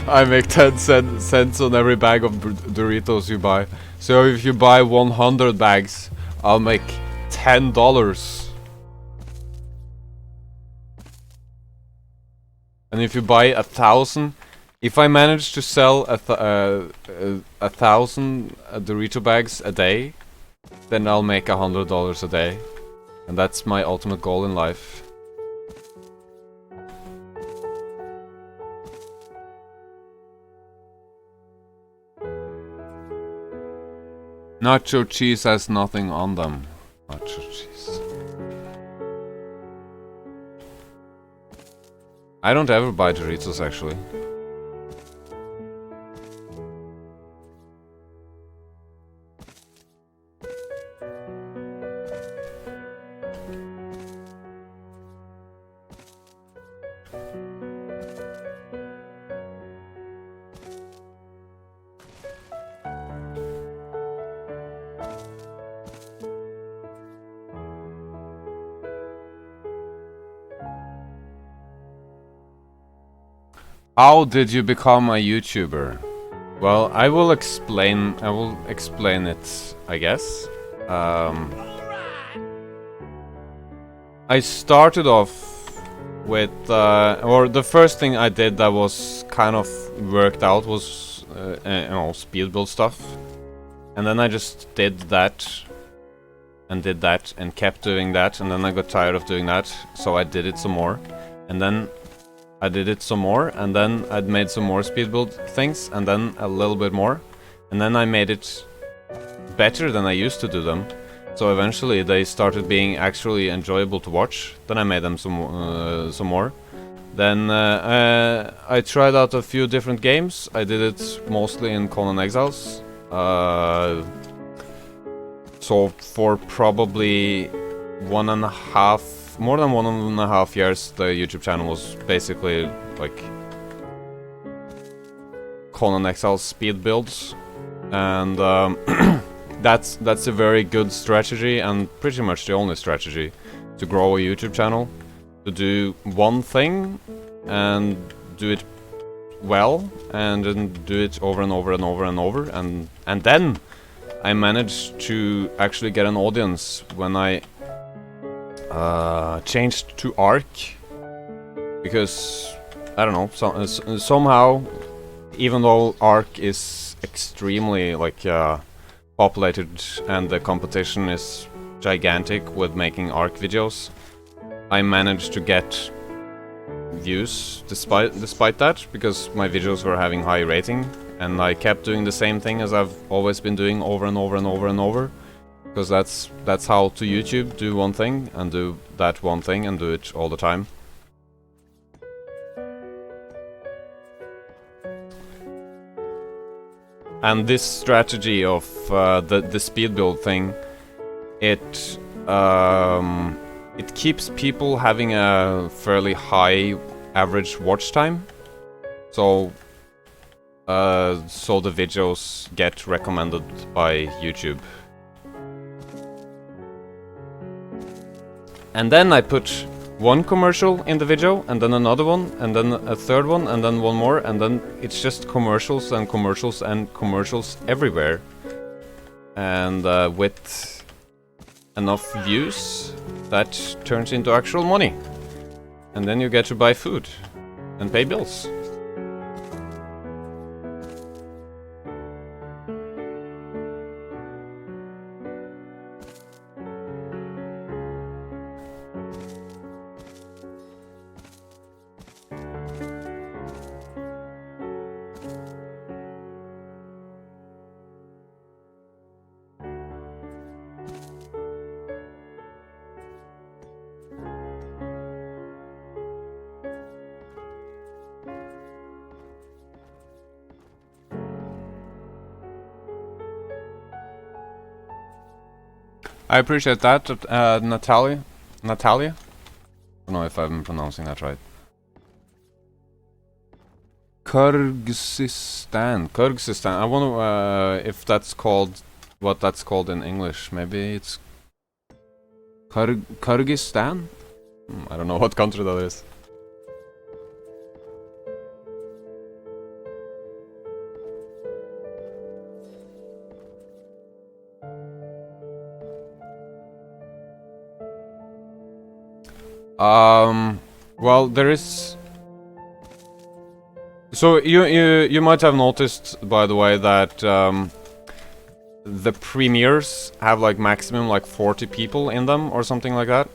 I make 10 cents on every bag of Doritos you buy. So if you buy 100 bags, I'll make $10. And if you buy 1,000, if I manage to sell 1,000 Dorito bags a day, then I'll make $100 a day. And that's my ultimate goal in life. Nacho cheese has nothing on them. Nacho cheese. I don't ever buy Doritos actually. How did you become a YouTuber? Well, I will explain it, I guess. I started off with, or the first thing I did that was kind of worked out was, you know, speed build stuff. And then I just did that, and kept doing that, and then I got tired of doing that, so I did it some more. And then I did it some more, and then I'd made some more speed build things, and then a little bit more. And then I made it better than I used to do them. So eventually they started being actually enjoyable to watch. Then I made them some more. Then I tried out a few different games. I did it mostly in Conan Exiles. So for probably more than 1.5 years, the YouTube channel was basically like Conan Exiles speed builds, and that's a very good strategy, and pretty much the only strategy to grow a YouTube channel. To do one thing and do it well, and then do it over and over and over and over, and then I managed to actually get an audience when I changed to ARK, because I don't know, somehow, even though ARK is extremely like populated and the competition is gigantic with making ARK videos, I managed to get views despite that, because my videos were having high rating, and I kept doing the same thing as I've always been doing over and over and over and over, because that's how to YouTube: do one thing and do that one thing and do it all the time. And this strategy of the speed build thing, it keeps people having a fairly high average watch time, so the videos get recommended by YouTube. And then I put one commercial in the video, and then another one, and then a third one, and then one more, and then it's just commercials and commercials and commercials everywhere. And with enough views, that turns into actual money. And then you get to buy food and pay bills. I appreciate that, Natalia. Natalia? I don't know if I'm pronouncing that right. Kyrgyzstan. Kyrgyzstan. I wonder if that's called what that's called in English. Maybe it's Kyrgyzstan? I don't know what country that is. Well, there is. So you might have noticed, by the way, that the premieres have like maximum like 40 people in them or something like that,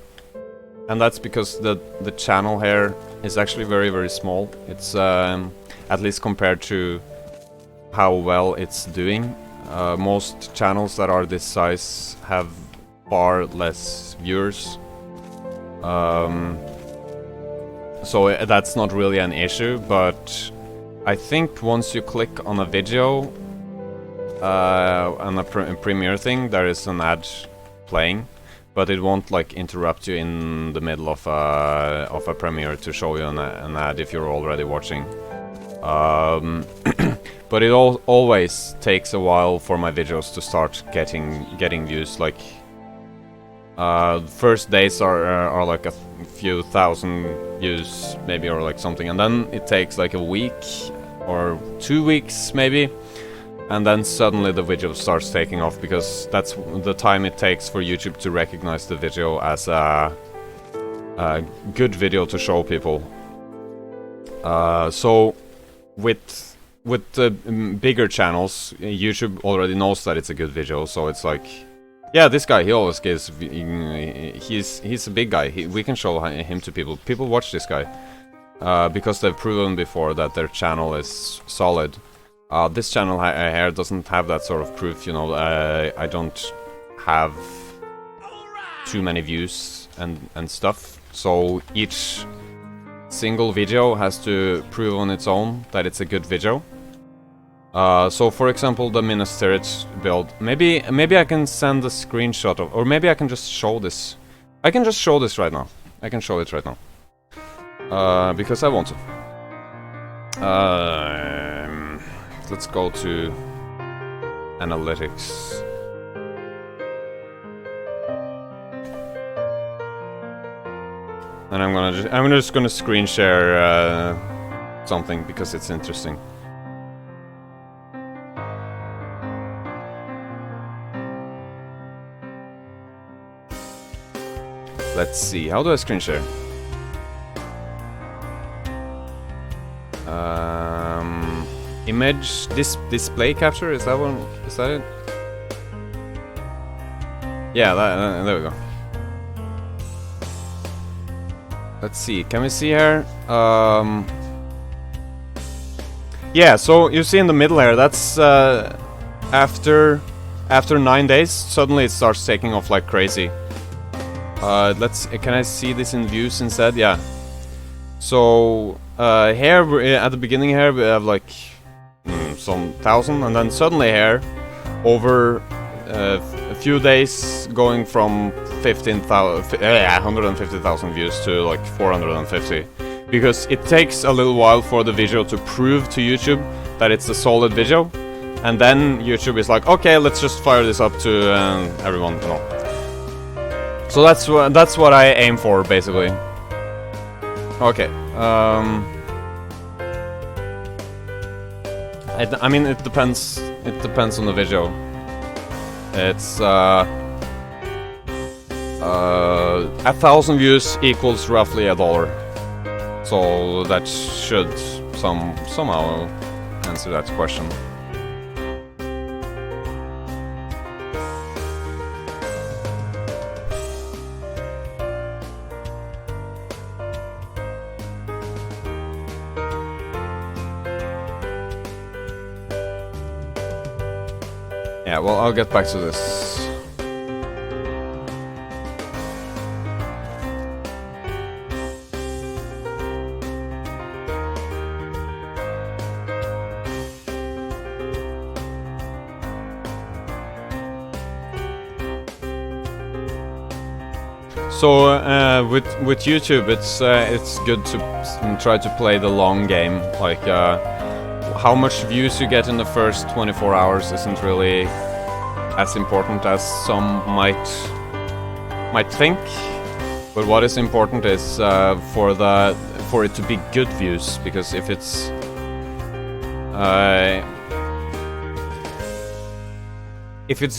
and that's because the channel here is actually very small. It's at least compared to how well it's doing. Most channels that are this size have far less viewers. So that's not really an issue, but I think once you click on a video on a premiere thing, there is an ad playing, but it won't like interrupt you in the middle of a premiere to show you an ad if you're already watching. But it always takes a while for my videos to start getting views. Like first days are like a few thousand views maybe, or like something, and then it takes like a week or 2 weeks maybe, and then suddenly the video starts taking off, because that's the time it takes for YouTube to recognize the video as a good video to show people. So with the bigger channels, YouTube already knows that it's a good video, so it's like, yeah, this guy, he always gives, he's a big guy, we can show him to people. People watch this guy, because they've proven before that their channel is solid. This channel here doesn't have that sort of proof, you know. I don't have too many views and stuff, so each single video has to prove on its own that it's a good video. So for example, the Ministerit build, maybe I can send a screenshot of, or maybe I can just show this. I can just show this right now. I can show it right now. Because I want to. Let's go to analytics. And I'm just gonna screen share something because it's interesting. Let's see. How do I screen share? Image display capture. Is that one? Is that it? Yeah. There we go. Let's see. Can we see here? Yeah. So you see in the middle here. That's after 9 days. Suddenly it starts taking off like crazy. Can I see this in views instead? Yeah. So here at the beginning here we have like some 1,000, and then suddenly here over a few days going from 150,000 views to like 450, because it takes a little while for the video to prove to YouTube that it's a solid video, and then YouTube is like, okay, let's just fire this up to everyone, you know. So that's what I aim for, basically. Okay. I mean, it depends. It depends on the video. It's 1,000 views equals roughly $1. So that should somehow answer that question. Yeah, well, I'll get back to this. So with YouTube, it's good to try to play the long game. Like how much views you get in the first 24 hours isn't really as important as some might think. But what is important is for it to be good views, because if it's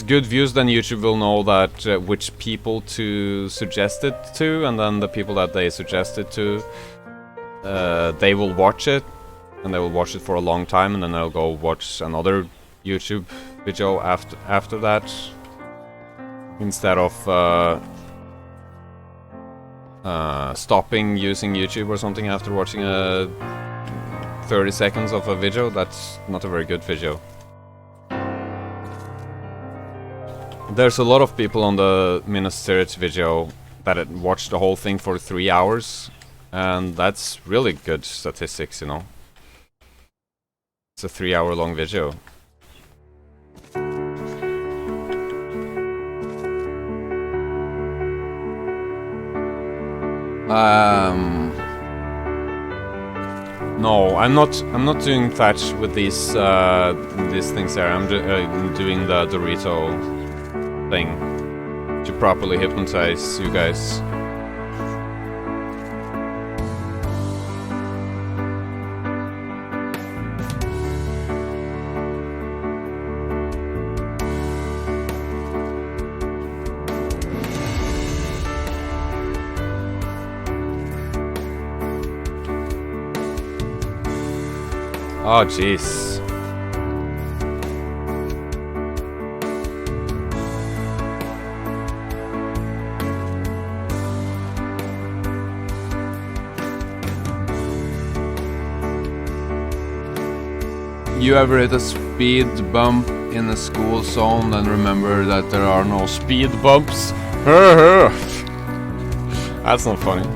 good views, then YouTube will know that which people to suggest it to, and then the people that they suggest it to, they will watch it, and they will watch it for a long time, and then they'll go watch another YouTube video after that, instead of stopping using YouTube or something after watching 30 seconds of a video. That's not a very good video. There's a lot of people on the Minas Tirith video that had watched the whole thing for 3 hours, and that's really good statistics, you know. It's a 3-hour long video. No, I'm not doing thatch with these things there. I'm doing the Dorito thing to properly hypnotize you guys. Oh, jeez. You ever hit a speed bump in a school zone and remember that there are no speed bumps? That's not funny.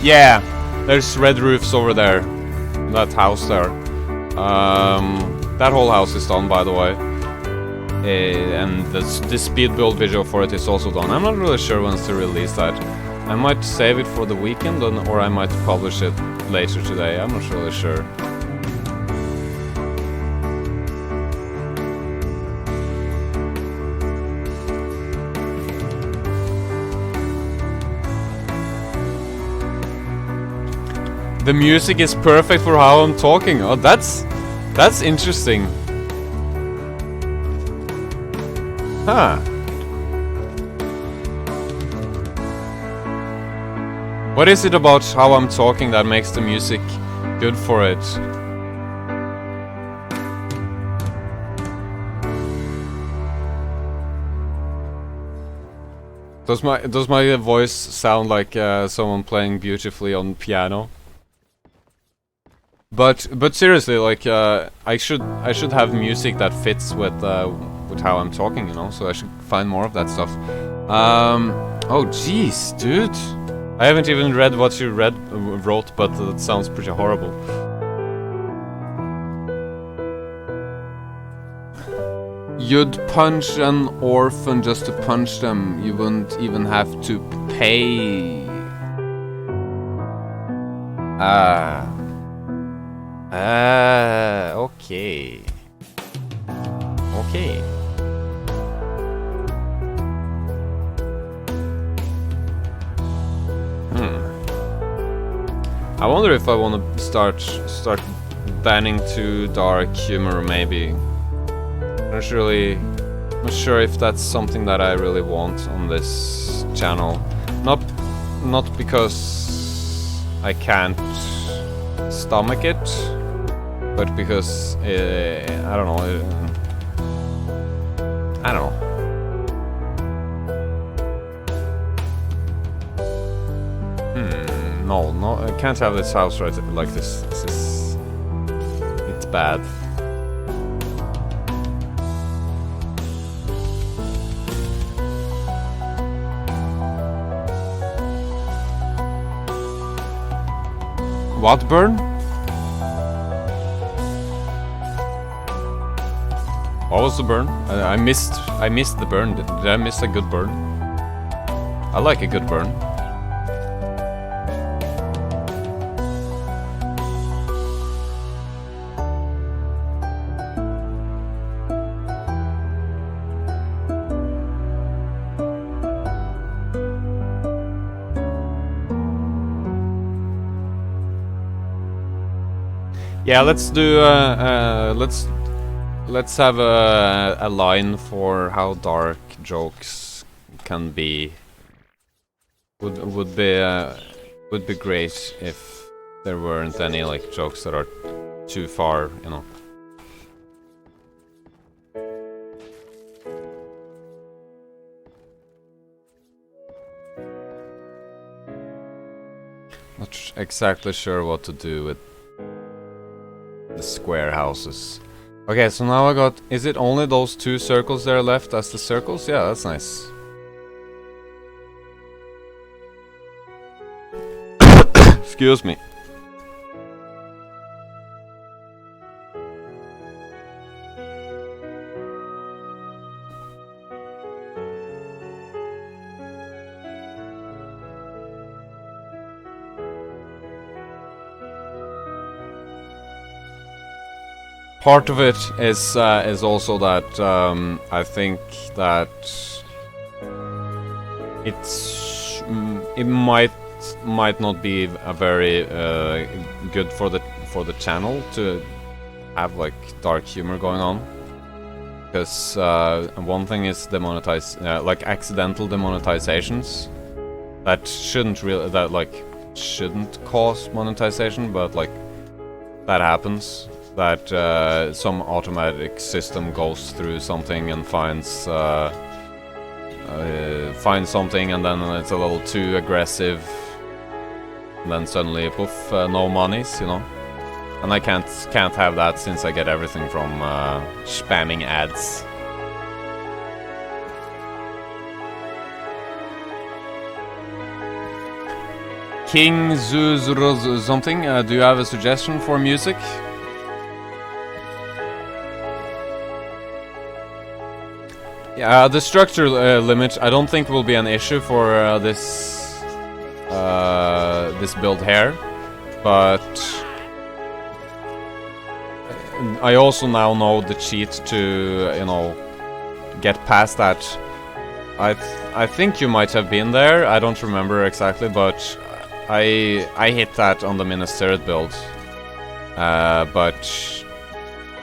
Yeah, there's red roofs over there. That house there. That whole house is done, by the way. And the speed build video for it is also done. I'm not really sure when to release that. I might save it for the weekend, or I might publish it later today. I'm not really sure. the music is perfect for how I'm talking. Oh, that's interesting. Huh. What is it about how I'm talking that makes the music good for it? Does my voice sound like someone playing beautifully on piano? But seriously, like I should have music that fits with how I'm talking, you know. So I should find more of that stuff. Oh jeez, dude, I haven't even read what you wrote, but it sounds pretty horrible. You'd punch an orphan just to punch them. You wouldn't even have to pay. Okay. Okay. I wonder if I want to start banning too dark humor, maybe. Not sure if that's something that I really want on this channel. Not because I can't stomach it, but because I don't know. I don't know. No, I can't have this house right like this. It's bad. What burn? What was the burn? I missed the burn. Did I miss a good burn? I like a good burn. Yeah, let's do let's have a line for how dark jokes can be. Would be great if there weren't any like jokes that are too far, you know. Not exactly sure what to do with the square houses. Okay, so now I got... Is it only those two circles that are left as the circles? Yeah, that's nice. Excuse me. Part of it is also that I think that it might not be a very good for the channel to have like dark humor going on, because one thing is like accidental demonetizations that shouldn't cause monetization, but like that happens. That some automatic system goes through something and finds something, and then it's a little too aggressive, and then suddenly poof, no monies, you know. And I can't have that, since I get everything from spamming ads. King Zuz something, do you have a suggestion for music? Yeah, the structure limit I don't think will be an issue for this build here, but I also now know the cheat to, you know, get past that. I think you might have been there. I don't remember exactly, but I hit that on the Ministered build, but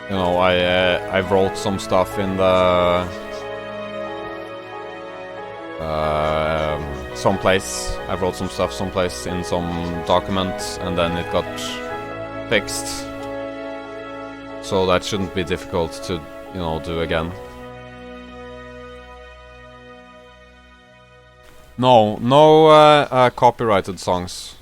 you know I wrote some stuff in the someplace. I wrote some stuff someplace in some document, and then it got fixed. So that shouldn't be difficult to, you know, do again. No copyrighted songs.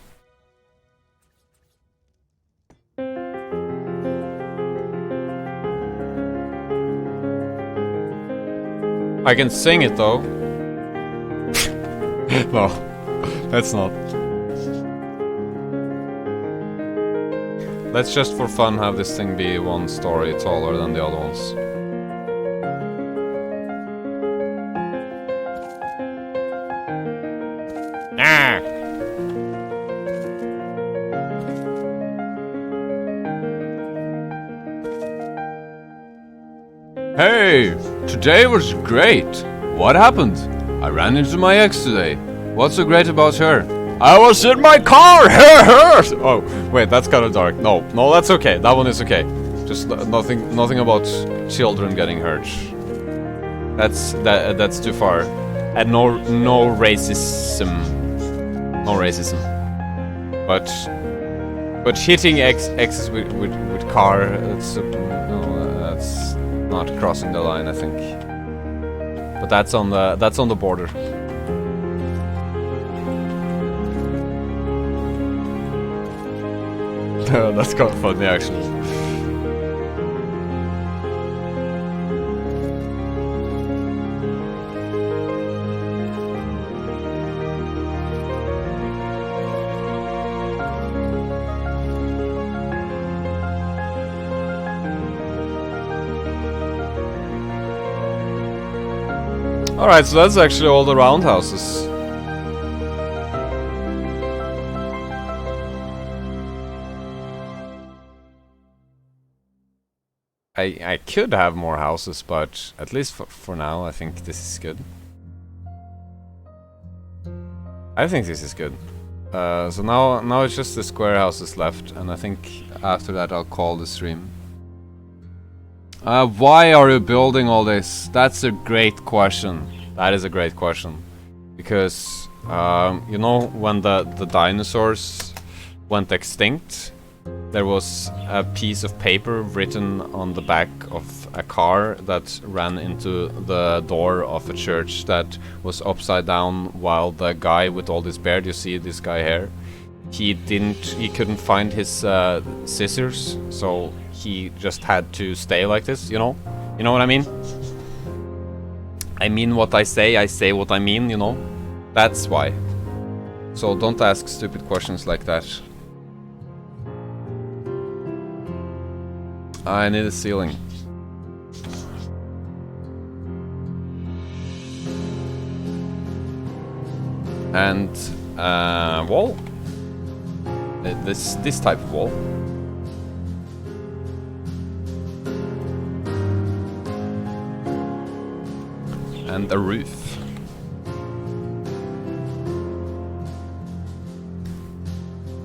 I can sing it though. No, that's not. Let's just for fun have this thing be one story taller than the other ones. Ah! Hey, today was great. What happened? I ran into my ex today. What's so great about her? I was in my car! Oh, wait, that's kind of dark. No, that's okay. That one is okay. Just nothing about children getting hurt. That's too far. And no racism. No racism. But hitting exes with car, that's that's not crossing the line, I think. But that's on the border. That's kind of funny, actually. Alright, so that's actually all the roundhouses. I could have more houses, but at least for now, I think this is good. I think this is good. So now it's just the square houses left, and I think after that I'll call the stream. Why are you building all this? That's a great question. That is a great question. Because, you know, when the dinosaurs went extinct, there was a piece of paper written on the back of a car that ran into the door of a church that was upside down, while the guy with all this beard, you see this guy here, he couldn't find his scissors, so he just had to stay like this, you know? You know what I mean? I mean what I say what I mean, you know? That's why. So don't ask stupid questions like that. I need a ceiling. And wall. This type of wall. And a roof.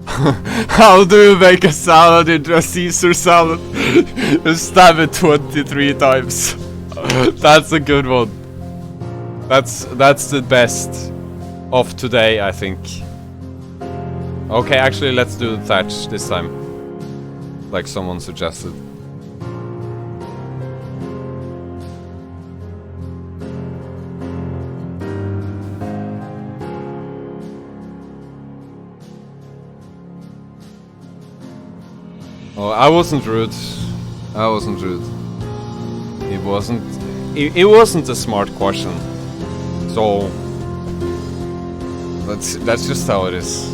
How do you make a salad into a Caesar salad? You stab it 23 times. That's a good one. That's the best of today, I think. Okay, actually, let's do the thatch this time, like someone suggested. Oh, I wasn't rude. I wasn't rude. It wasn't. It wasn't a smart question. So that's just how it is.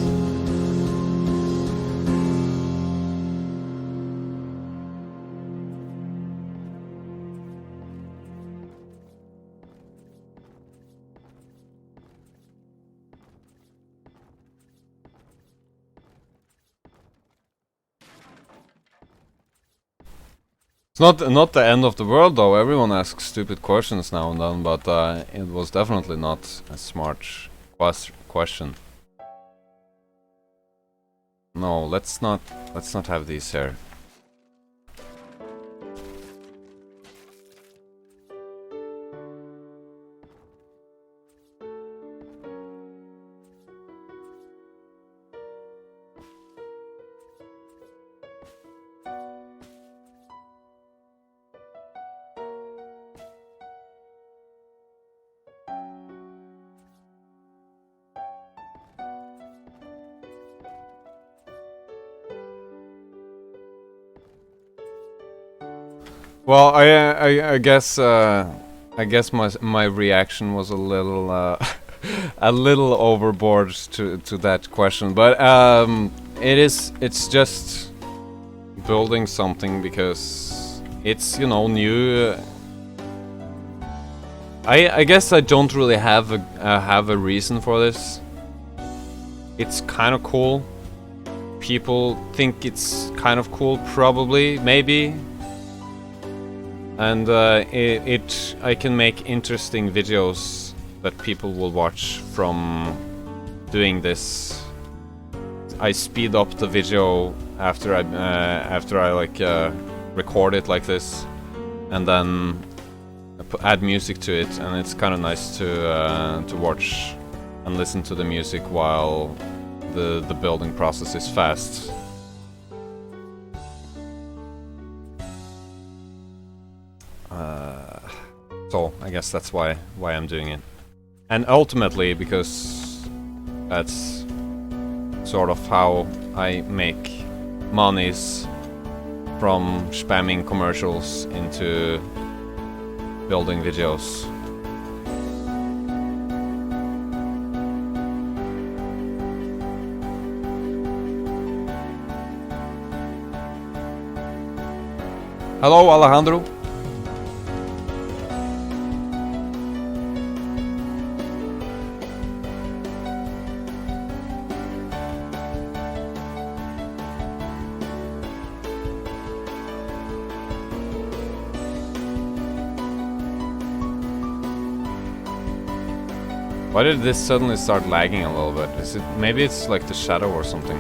It's not the end of the world though. Everyone asks stupid questions now and then, but it was definitely not a smart question. No, let's not have these here. Well, I guess my reaction was a little a little overboard to that question, but it's just building something because it's, you know, new. I guess I don't really have a reason for this. It's kind of cool. People think it's kind of cool, probably, maybe. And I can make interesting videos that people will watch from doing this. I speed up the video after I like record it like this, and then add music to it, and it's kind of nice to watch and listen to the music while the building process is fast. So I guess that's why I'm doing it, and ultimately because that's sort of how I make monies from spamming commercials into building videos. Hello, Alejandro. Why did this suddenly start lagging a little bit? Is it, maybe it's like the shadow or something?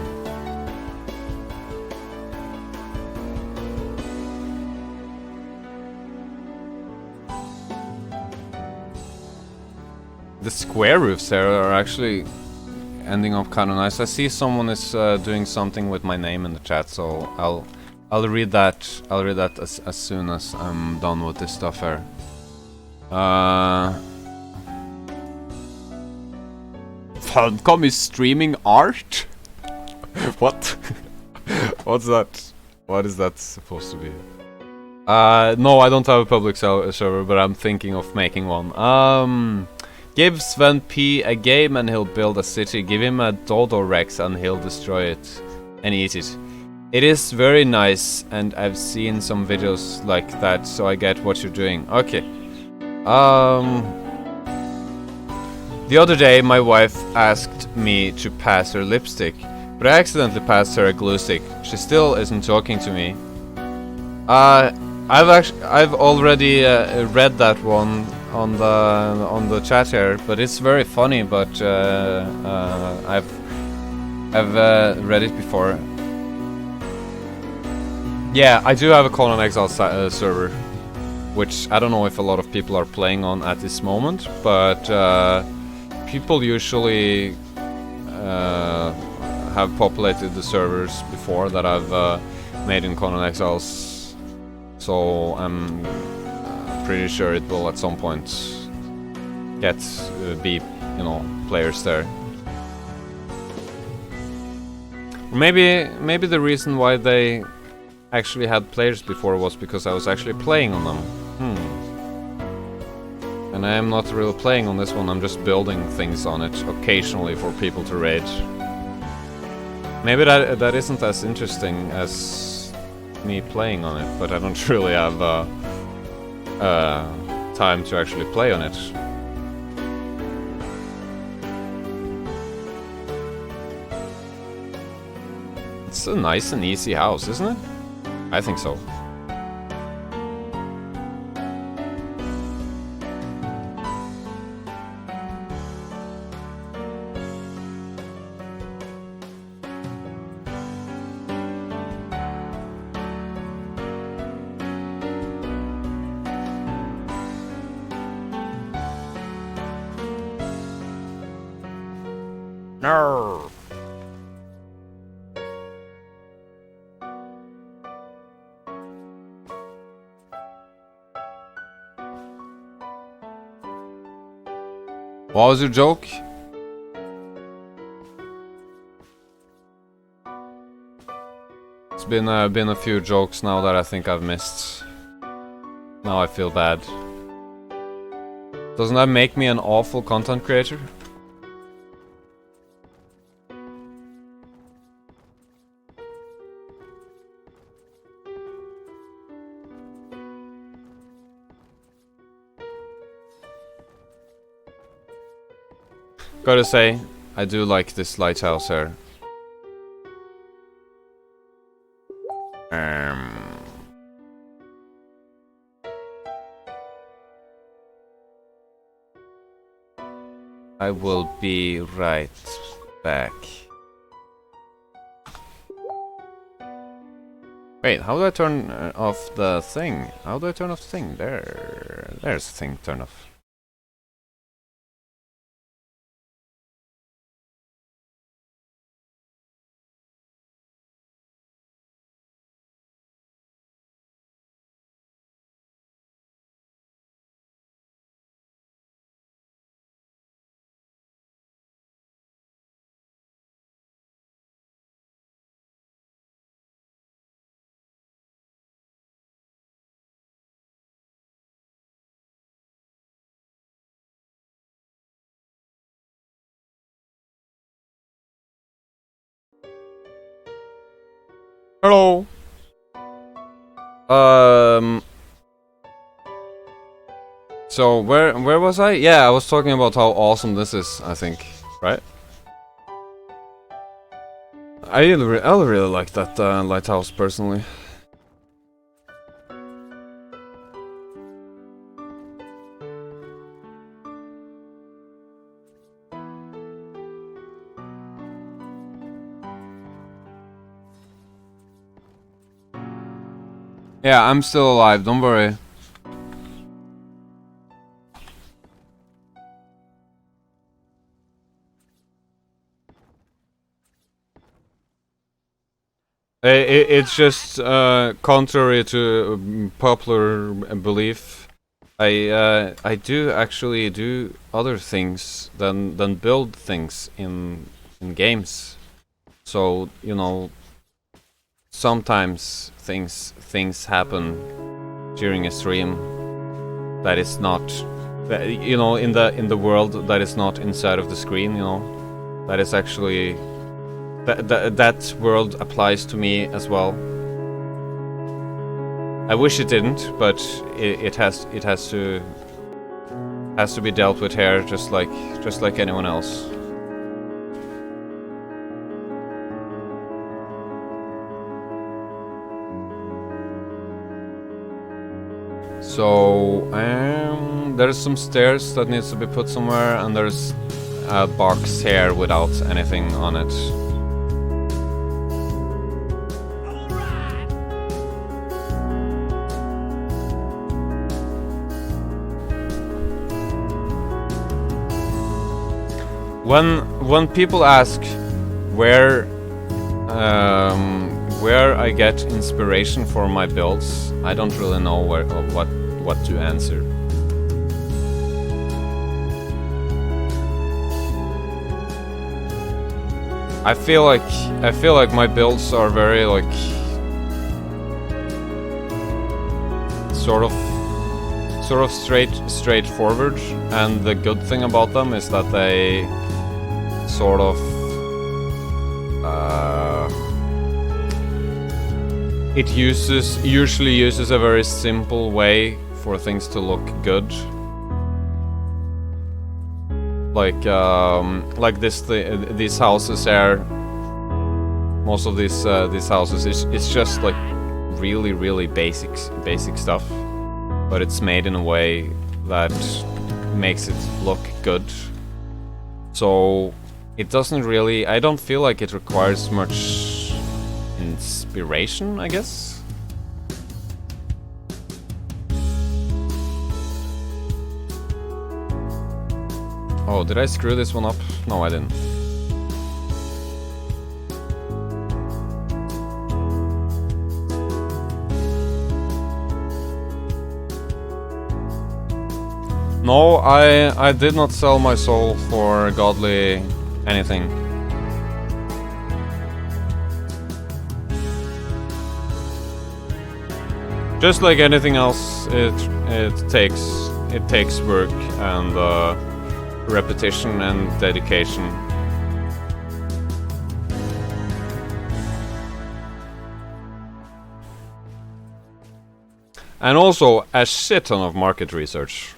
The square roofs there are actually ending up kind of nice. I see someone is doing something with my name in the chat, so I'll read that. I'll read that as soon as I'm done with this stuff here. Funcom is streaming art? What? What's that? What is that supposed to be? No, I don't have a public server, but I'm thinking of making one. Give Sven P a game and he'll build a city. Give him a Dodo Rex and he'll destroy it and eat it. It is very nice, and I've seen some videos like that, so I get what you're doing. Okay. The other day my wife asked me to pass her lipstick, but I accidentally passed her a glue stick. She still isn't talking to me. I've already read that one on the chat here, but it's very funny. But I've read it before. Yeah, I do have a Conan Exile server, which I don't know if a lot of people are playing on at this moment, but people usually have populated the servers before that I've made in Conan Exiles, so I'm pretty sure it will at some point get be, you know, players there. Maybe the reason why they actually had players before was because I was actually playing on them. And I am not really playing on this one, I'm just building things on it occasionally for people to raid. Maybe that isn't as interesting as me playing on it, but I don't really have time to actually play on it. It's a nice and easy house, isn't it? I think so. No. What was your joke? It's been a few jokes now that I think I've missed. Now I feel bad. Doesn't that make me an awful content creator? Gotta say, I do like this lighthouse here. I will be right back. Wait, how do I turn off the thing? How do I turn off the thing? There's the thing turned off. Hello. So where was I? Yeah, I was talking about how awesome this is, I think, right? I really like that lighthouse personally. Yeah, I'm still alive, don't worry. It's just contrary to popular belief. I do actually do other things than build things in games. So, you know, sometimes things happen during a stream that is not, you know, in the world that is not inside of the screen, you know, that is actually that world applies to me as well. I wish it didn't, but it has to be dealt with here, just like anyone else. So there's some stairs that needs to be put somewhere, and there's a box here without anything on it. When people ask where I get inspiration for my builds, I don't really know what to answer. I feel like my builds are very like sort of straightforward, and the good thing about them is that they sort of it usually uses a very simple way for things to look good. Like these houses here, most of these houses, it's just like really basic stuff, but it's made in a way that makes it look good. So it doesn't really, I don't feel like it requires much inspiration, I guess. Oh, did I screw this one up? No, I didn't. No, I did not sell my soul for godly anything. Just like anything else, it takes work and repetition and dedication. And also a shit ton of market research.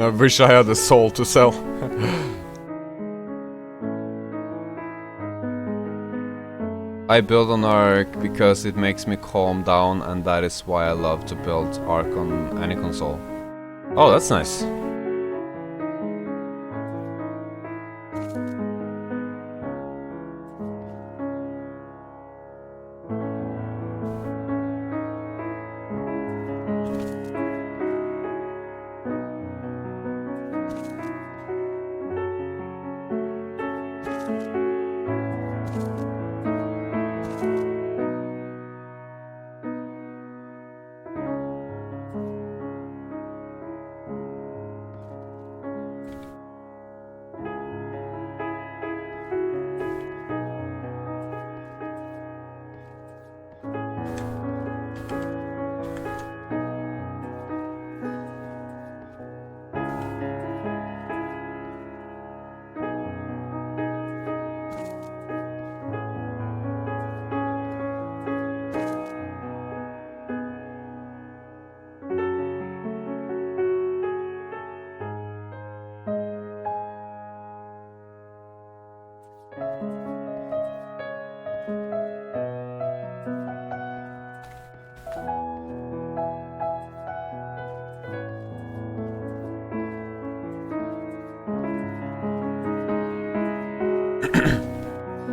I wish I had a soul to sell. I build on ARK because it makes me calm down, and that is why I love to build ARK on any console. Oh, that's nice.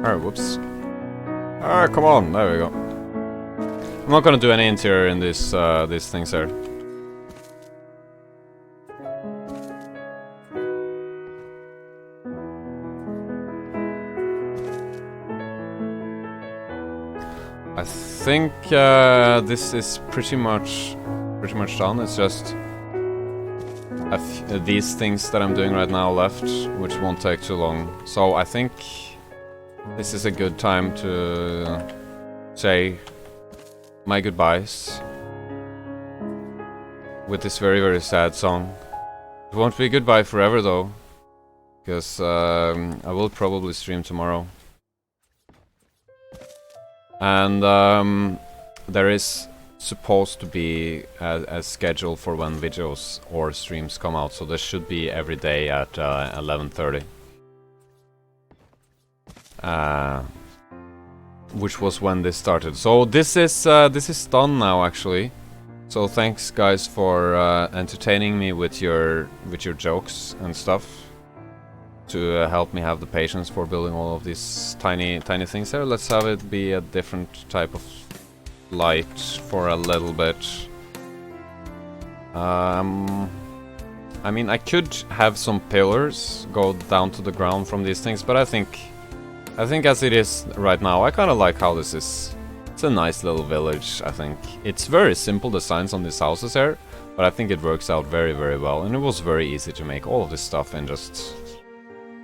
Alright, whoops. Ah, come on, there we go. I'm not gonna do any interior in this, these things here. I think this is pretty much done. It's just these things that I'm doing right now left, which won't take too long. So I think this is a good time to say my goodbyes with this very, very sad song. It won't be goodbye forever though, because I will probably stream tomorrow. And there is supposed to be a schedule for when videos or streams come out, so this should be every day at 11:30. Which was when this started. So this is done now, actually. So thanks, guys, for entertaining me with your jokes and stuff, to help me have the patience for building all of these tiny things here. Let's have it be a different type of light for a little bit. I mean, I could have some pillars go down to the ground from these things, but I think as it is right now, I kind of like how this is. It's a nice little village, I think. It's very simple designs on these houses here, but I think it works out very, very well. And it was very easy to make all of this stuff in just...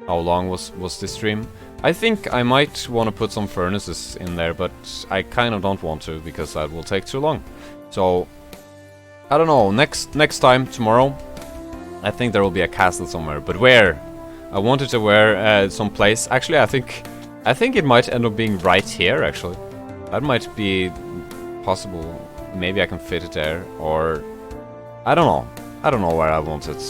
How long was this stream? I think I might want to put some furnaces in there, but I kind of don't want to, because that will take too long. So, I don't know, next time, tomorrow, I think there will be a castle somewhere. But where? I wanted to wear some place. Actually, I think it might end up being right here, actually. That might be possible. Maybe I can fit it there, or... I don't know. I don't know where I want it.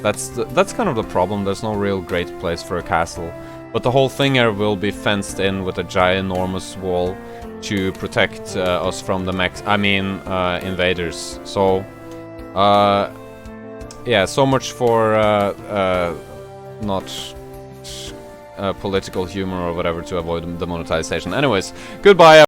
That's kind of the problem. There's no real great place for a castle. But the whole thing here will be fenced in with a ginormous wall to protect us from the invaders. So, yeah, so much for not political humor or whatever to avoid the monetization. Anyways, goodbye.